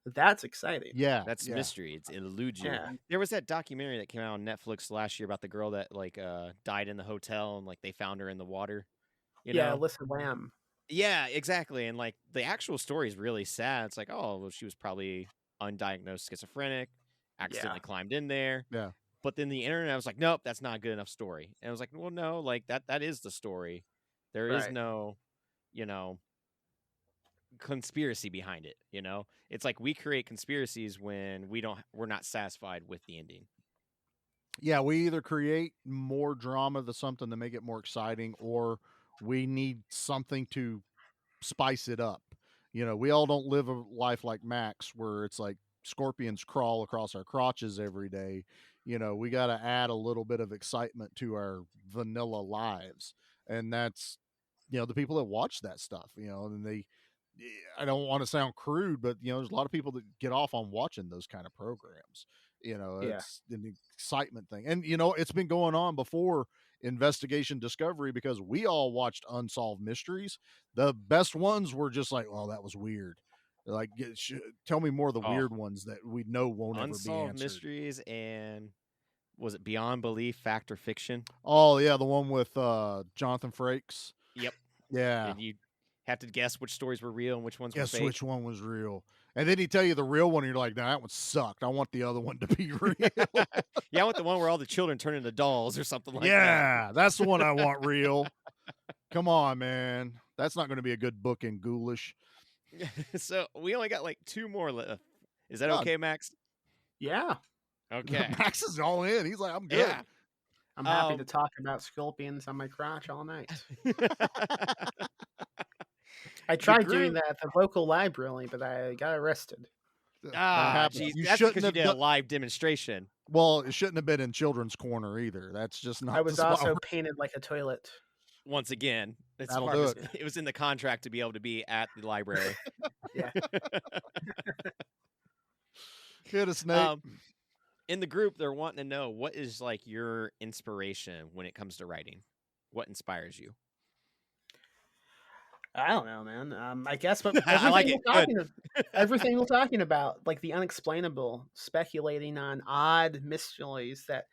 that's exciting. Yeah. that's mystery. It eludes you. Yeah. There was that documentary that came out on Netflix last year about the girl that like died in the hotel and like they found her in the water. You Yeah, know? Alyssa Lamb. Yeah, exactly. And like the actual story is really sad. It's like, oh, well, she was probably undiagnosed schizophrenic, accidentally climbed in there. Yeah. But then the internet was like, nope, that's not a good enough story. And I was like, well, no, like that is the story. There is Right. no, conspiracy behind it. It's like we create conspiracies when we're not satisfied with the ending. Yeah, we either create more drama to something to make it more exciting, or we need something to spice it up. We all don't live a life like Max where it's like scorpions crawl across our crotches every day. We got to add a little bit of excitement to our vanilla lives. And that's, the people that watch that stuff, and I don't want to sound crude, but there's a lot of people that get off on watching those kind of programs. It's an excitement thing. And it's been going on before Investigation Discovery because we all watched Unsolved Mysteries. The best ones were just like, oh, that was weird. Like, tell me more of the weird ones that we know won't ever be Unsolved answered. Mysteries and was it Beyond Belief, Fact or Fiction? Oh yeah, the one with Jonathan Frakes. Yep. Yeah. And you have to guess which stories were real and which ones were Guess fake. which one was real. And then he tell you the real one, and you're like, no, that one sucked. I want the other one to be real. Yeah, I want the one where all the children turn into dolls or something like that. Yeah, that's the one I want real. Come on, man. That's not going to be a good book in Ghoulish. So we only got like 2 more left. Is that okay, Max? Yeah. Okay. Max is all in. He's like, I'm good. Yeah. I'm happy to talk about scorpions on my crotch all night. I tried doing that at the local library, but I got arrested. Geez, that's because you did a live demonstration. Well, it shouldn't have been in Children's Corner either. That's just not. I was also painted like a toilet. Once again, it was in the contract to be able to be at the library. Yeah. Hit a snake. In the group, they're wanting to know what is like your inspiration when it comes to writing. What inspires you? I don't know, man. I guess, but everything we're talking about, like the unexplainable, speculating on odd mysteries that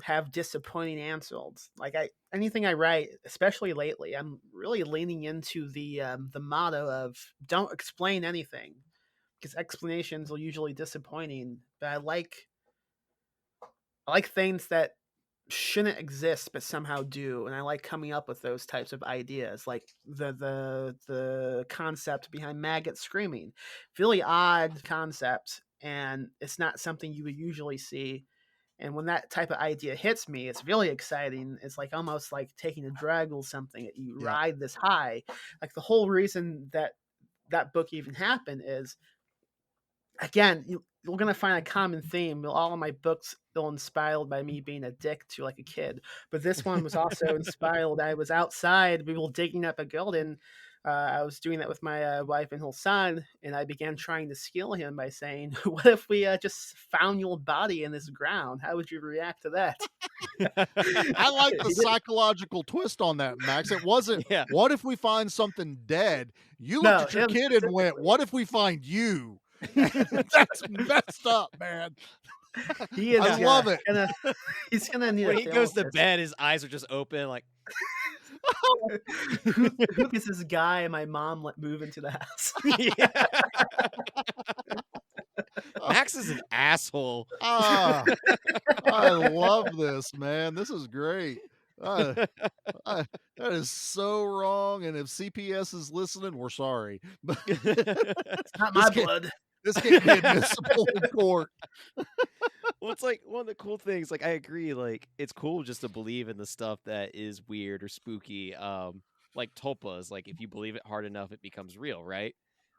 have disappointing answers. Like anything I write, especially lately, I'm really leaning into the motto of don't explain anything, because explanations are usually disappointing. But I like things that shouldn't exist but somehow do, and I like coming up with those types of ideas, like the concept behind maggots screaming. Really odd concept, and it's not something you would usually see. And when that type of idea hits me, it's really exciting. It's like almost like taking a drug or something. You ride this high. Like the whole reason that that book even happened is, again, you're gonna find a common theme. All of my books are inspired by me being a dick to like a kid, but this one was also inspired. I was outside, we were digging up a garden. I was doing that with my wife and her son, and I began trying to skill him by saying, "What if we just found your body in this ground? How would you react to that?" I like the psychological twist on that, Max. It wasn't, Yeah. what if we find something dead? You No, looked at your him kid and went, specifically. what if we find you? That's messed up, man. He is. I love it. He's gonna need When a he goes to therapist. bed, his eyes are just open, like, who is this guy? And my mom let move into the house. yeah. Max is an asshole. Ah, I love this, man. This is great. That is so wrong. And if CPS is listening, we're sorry. But It's not my blood. this can't be admissible in court. Well, it's like one of the cool things. Like, I agree. Like, it's cool just to believe in the stuff that is weird or spooky. Like tulpas. Like, if you believe it hard enough, it becomes real, right?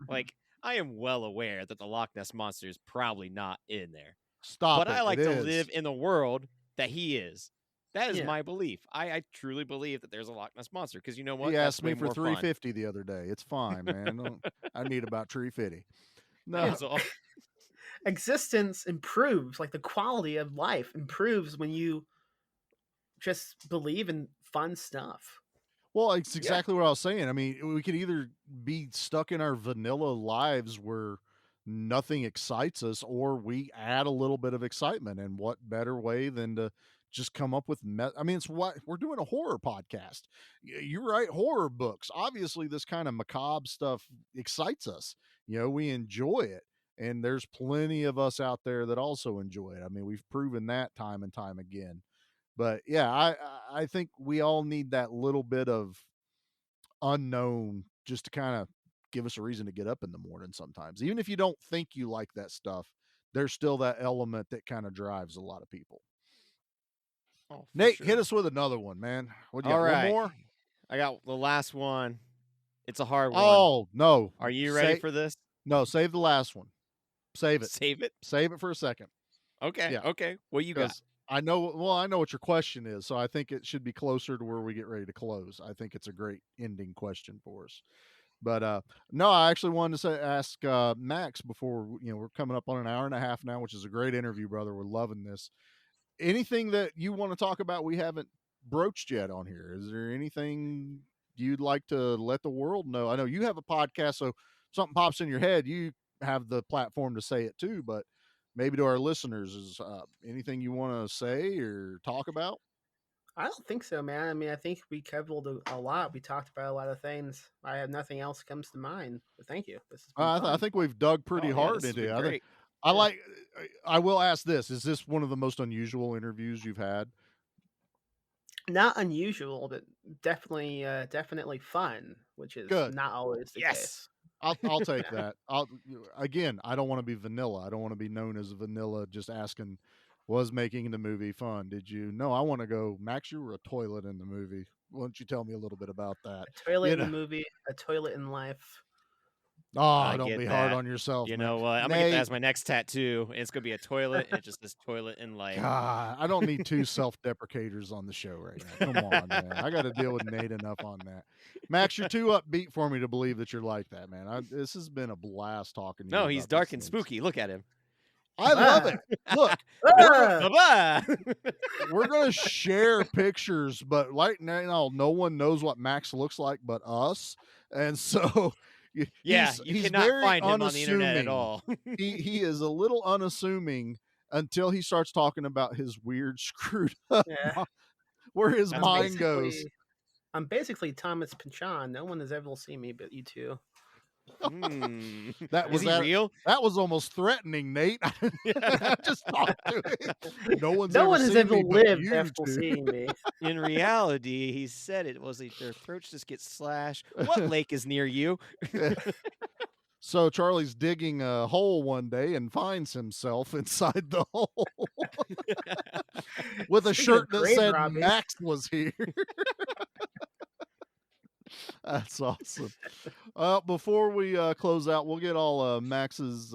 Like, I am well aware that the Loch Ness monster is probably not in there. Stop But it. I like It to is. live in the world that he is. That is Yeah. my belief. I truly believe that there's a Loch Ness monster because you know what? He That's asked me way for more fun. $350 the other day. It's fine, man. I need about $350. No, Yeah, so- Existence improves, like the quality of life improves when you just believe in fun stuff. well, it's exactly what I was saying. I mean, we could either be stuck in our vanilla lives where nothing excites us, or we add a little bit of excitement. And what better way than to just come up with I mean, it's what we're doing, a horror podcast. You write horror books. Obviously, this kind of macabre stuff excites us. We enjoy it. And there's plenty of us out there that also enjoy it. I mean, we've proven that time and time again. But yeah, I think we all need that little bit of unknown just to kind of give us a reason to get up in the morning sometimes. Even if you don't think you like that stuff, there's still that element that kind of drives a lot of people. Oh, for Nate, sure. hit us with another one, man. What do you All got? right. One more? I got the last one. It's a hard one. Oh, no. Are you ready for this? No, save the last one. Save it. Save it? Save it for a second. Okay. Yeah. Okay. What you got? 'Cause I know what your question is, so I think it should be closer to where we get ready to close. I think it's a great ending question for us. But no, I actually wanted to ask Max before, we're coming up on an hour and a half now, which is a great interview, brother. We're loving this. Anything that you want to talk about we haven't broached yet on here? Is there anything you'd like to let the world know? I know you have a podcast, so something pops in your head, you have the platform to say it too, but maybe to our listeners, is anything you want to say or talk about? I don't think so, man. I mean, I think we covered a lot. We talked about a lot of things. I have nothing else comes to mind. But thank you. This has been I fun. think we've dug pretty Oh, yeah, hard this has into been it. great. I will ask this: is this one of the most unusual interviews you've had? Not unusual, but definitely fun, which is Good. not always the case. I'll take that. I don't want to be vanilla. I don't want to be known as vanilla. Just asking, was making the movie fun? Did you? No, I want to go. Max, you were a toilet in the movie. Why don't you tell me a little bit about that? A toilet in know. the movie, a toilet in life. Oh, I don't get be hard that. on yourself. You man. know what? I'm going to get that Nate, as my next tattoo. And it's going to be a toilet. And it just says toilet in life. God, I don't need two self-deprecators on the show right now. Come on, man. I got to deal with Nate enough on that. Max, you're too upbeat for me to believe that you're like that, man. This has been a blast talking to you. No, he's about dark these and things. spooky. Look at him. I love it. Look, Ah! Bye-bye. we're gonna share pictures, but right now, no one knows what Max looks like but us, and so Yeah, he's you cannot very find him on the internet at unassuming. all. He is a little unassuming until he starts talking about his weird screwed up Yeah. where his That's mind goes. Basically- I'm basically Thomas Pynchon. No one has ever seen me but you two. That Is was he that. real? That was almost threatening, Nate. I just talked to him. No one's No ever one has seen ever me but lived you after two. seeing me. In reality, he said it was their throats just get slashed. What lake is near you? So Charlie's digging a hole one day and finds himself inside the hole with a Speaking shirt of that grave said robbing. Max was here. That's awesome. Before we close out, we'll get all Max's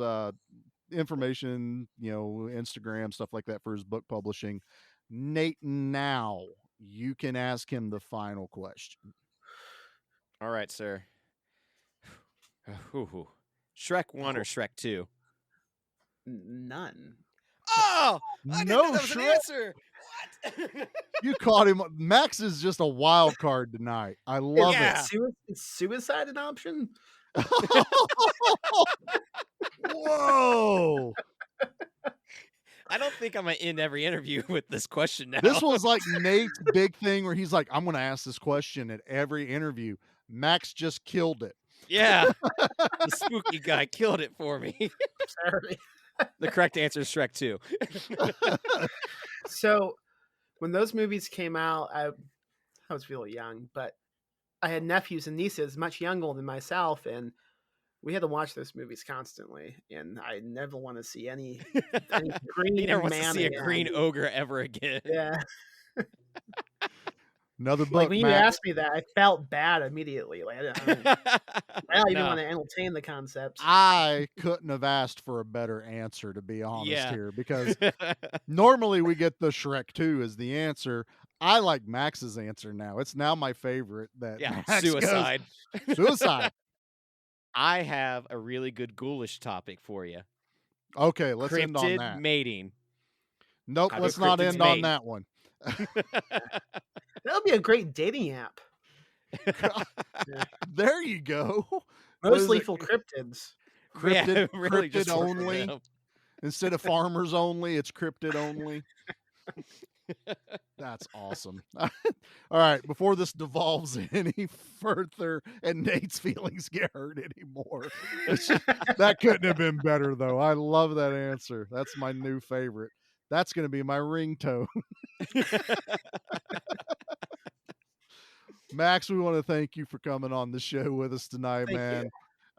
information, Instagram, stuff like that for his book publishing. Nate, now you can ask him the final question. All right, sir. Shrek 1 or Shrek 2? None. Oh, I didn't know No that was an Shrek. answer. What? You caught him. Max is just a wild card tonight. I love Yeah. Is suicide an option? it. Whoa. I don't think I'm gonna end every interview with this question now. This was like Nate's big thing where he's like, I'm going to ask this question at every interview. Max just killed it. Yeah. The spooky guy killed it for me. Sorry. The correct answer is Shrek 2. So when those movies came out, I was really young, but I had nephews and nieces much younger than myself, and we had to watch those movies constantly. And I never want to see any green He never wants man to see a again. green ogre ever again. Yeah. Another book. Like when you Max. asked me that, I felt bad immediately. Like I don't even No. want to entertain the concept. I couldn't have asked for a better answer, to be honest Yeah. here, because normally we get the Shrek 2 as the answer. I like Max's answer now. It's now my favorite. That Yeah, Max goes, suicide. Suicide. I have a really good ghoulish topic for you. Okay, let's end on Cryptid that. mating. Nope, How do let's not cryptids end on mate? that one. That would be a great dating app. There you go. What Most is it? lethal cryptids. Cryptid, really cryptid just work for only. them. Instead of farmers only, it's cryptid only. That's awesome. All right, before this devolves any further and Nate's feelings get hurt anymore. That couldn't have been better, though. I love that answer. That's my new favorite. That's going to be my ringtone. Max, we want to thank you for coming on the show with us tonight, Thank you. man.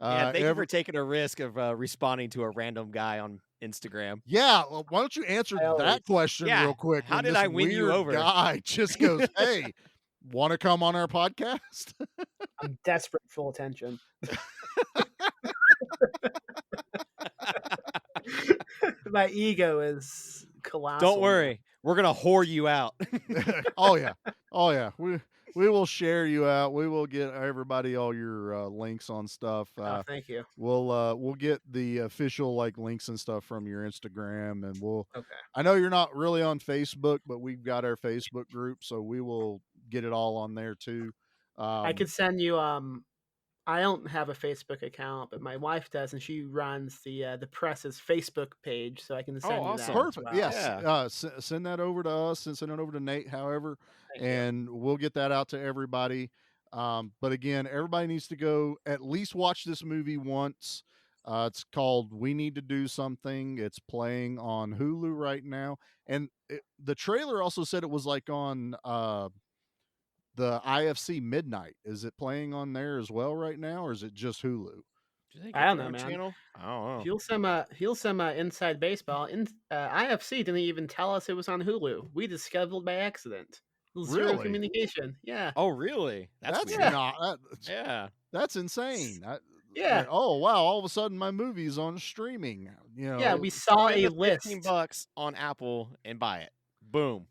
Yeah, thank you for taking a risk of responding to a random guy on Instagram. Yeah, well, why don't you answer that question Yeah, real quick? how when did this I win you weird over? Guy just goes, "Hey, want to come on our podcast?" I'm desperate for attention. My ego is colossal. Don't worry, we're gonna whore you out. Oh yeah. We will share you out. We will get everybody all your links on stuff. Oh, thank you. We'll get the official links and stuff from your Instagram, and Okay. I know you're not really on Facebook, but we've got our Facebook group, so we will get it all on there too. I could send you. I don't have a Facebook account, but my wife does, and she runs the press's Facebook page, so I can send you awesome. that. as Perfect. well. Yes. Send that over to us and send it over to Nate, however, Thank you. and we'll get that out to everybody. But again, everybody needs to go at least watch this movie once. It's called We Need to Do Something. It's playing on Hulu right now. And the trailer also said it was on the IFC Midnight. Is it playing on there as well right now, or is it just Hulu? I don't know, man. Channel? I don't know. He'll some inside baseball. IFC didn't even tell us it was on Hulu. We discovered by accident. Zero Really? communication. Yeah. Oh, really? That's weird. not. Yeah. That's insane. Yeah. Oh wow! All of a sudden, my movie's on streaming. Yeah, we saw a Spend the list. $15 on Apple and buy it. Boom.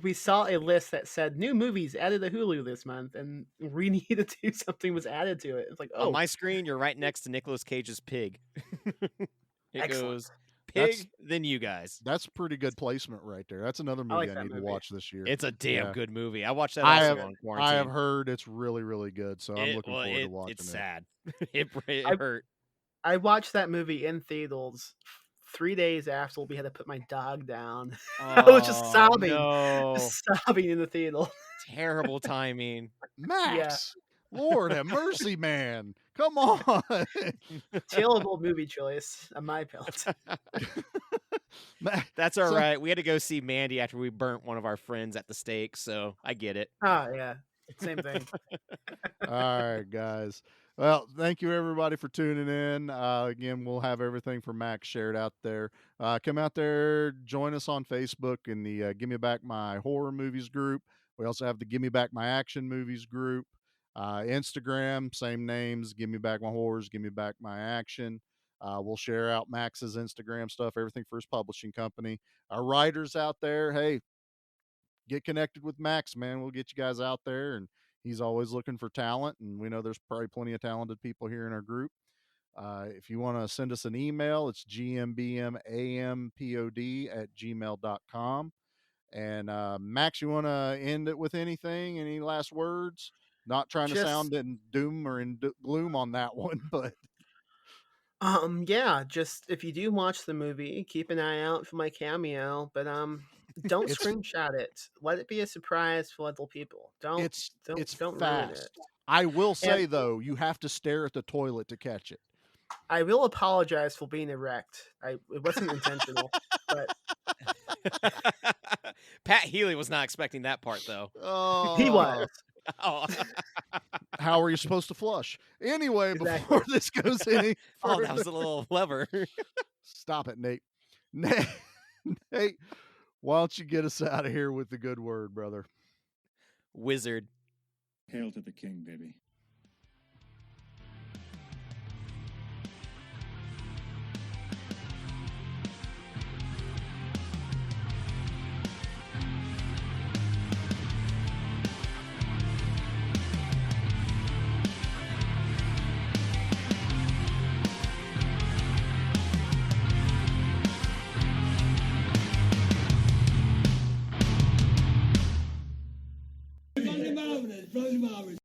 We saw a list that said new movies added to Hulu this month, and We Need to Do Something was added to it. It's like, oh, On my screen, you're right next to Nicolas Cage's pig. It Excellent. goes pig, then you guys. That's pretty good placement right there. That's another movie like I that need to movie. watch this year. It's a damn Yeah. good movie. I watched that I also have- on quarantine. I have heard it's really, really good, so I'm looking forward to watching It's it. sad. It I- hurt. I watched that movie in theaters 3 days after we had to put my dog down. I was just Oh, sobbing. No. Just sobbing in the theater. Terrible timing. Max, Lord have mercy, man! Come on. Terrible movie choice on my part. That's all So- right. We had to go see Mandy after we burnt one of our friends at the stake, so I get it. Oh yeah, same thing. All right, guys. Well, thank you everybody for tuning in. Again, we'll have everything for Max shared out there. Come out there, join us on Facebook in the Give Me Back My Horror Movies group. We also have the Give Me Back My Action Movies group. Instagram, same names. Give me back my horrors. Give me back my action. We'll share out Max's Instagram stuff, everything for his publishing company. Our writers out there, hey, get connected with Max, man. We'll get you guys out there, and he's always looking for talent, and we know there's probably plenty of talented people here in our group. If you want to send us an email, it's gmbmampod@gmail.com. And Max, you want to end it with anything? Any last words? Not trying to sound in doom or in gloom on that one, but yeah, just if you do watch the movie, keep an eye out for my cameo, but don't screenshot it. Let it be a surprise for other people. Don't ruin fast. it. I will say though, you have to stare at the toilet to catch it. I will apologize for being erect. It wasn't intentional, but Pat Healy was not expecting that part though. Oh, he was. Oh. How are you supposed to flush? Anyway, Exactly. before this goes any further, that was a little lever. Stop it, Nate. Nate, why don't you get us out of here with the good word, brother? Wizard. Hail to the king, baby. Marvelous.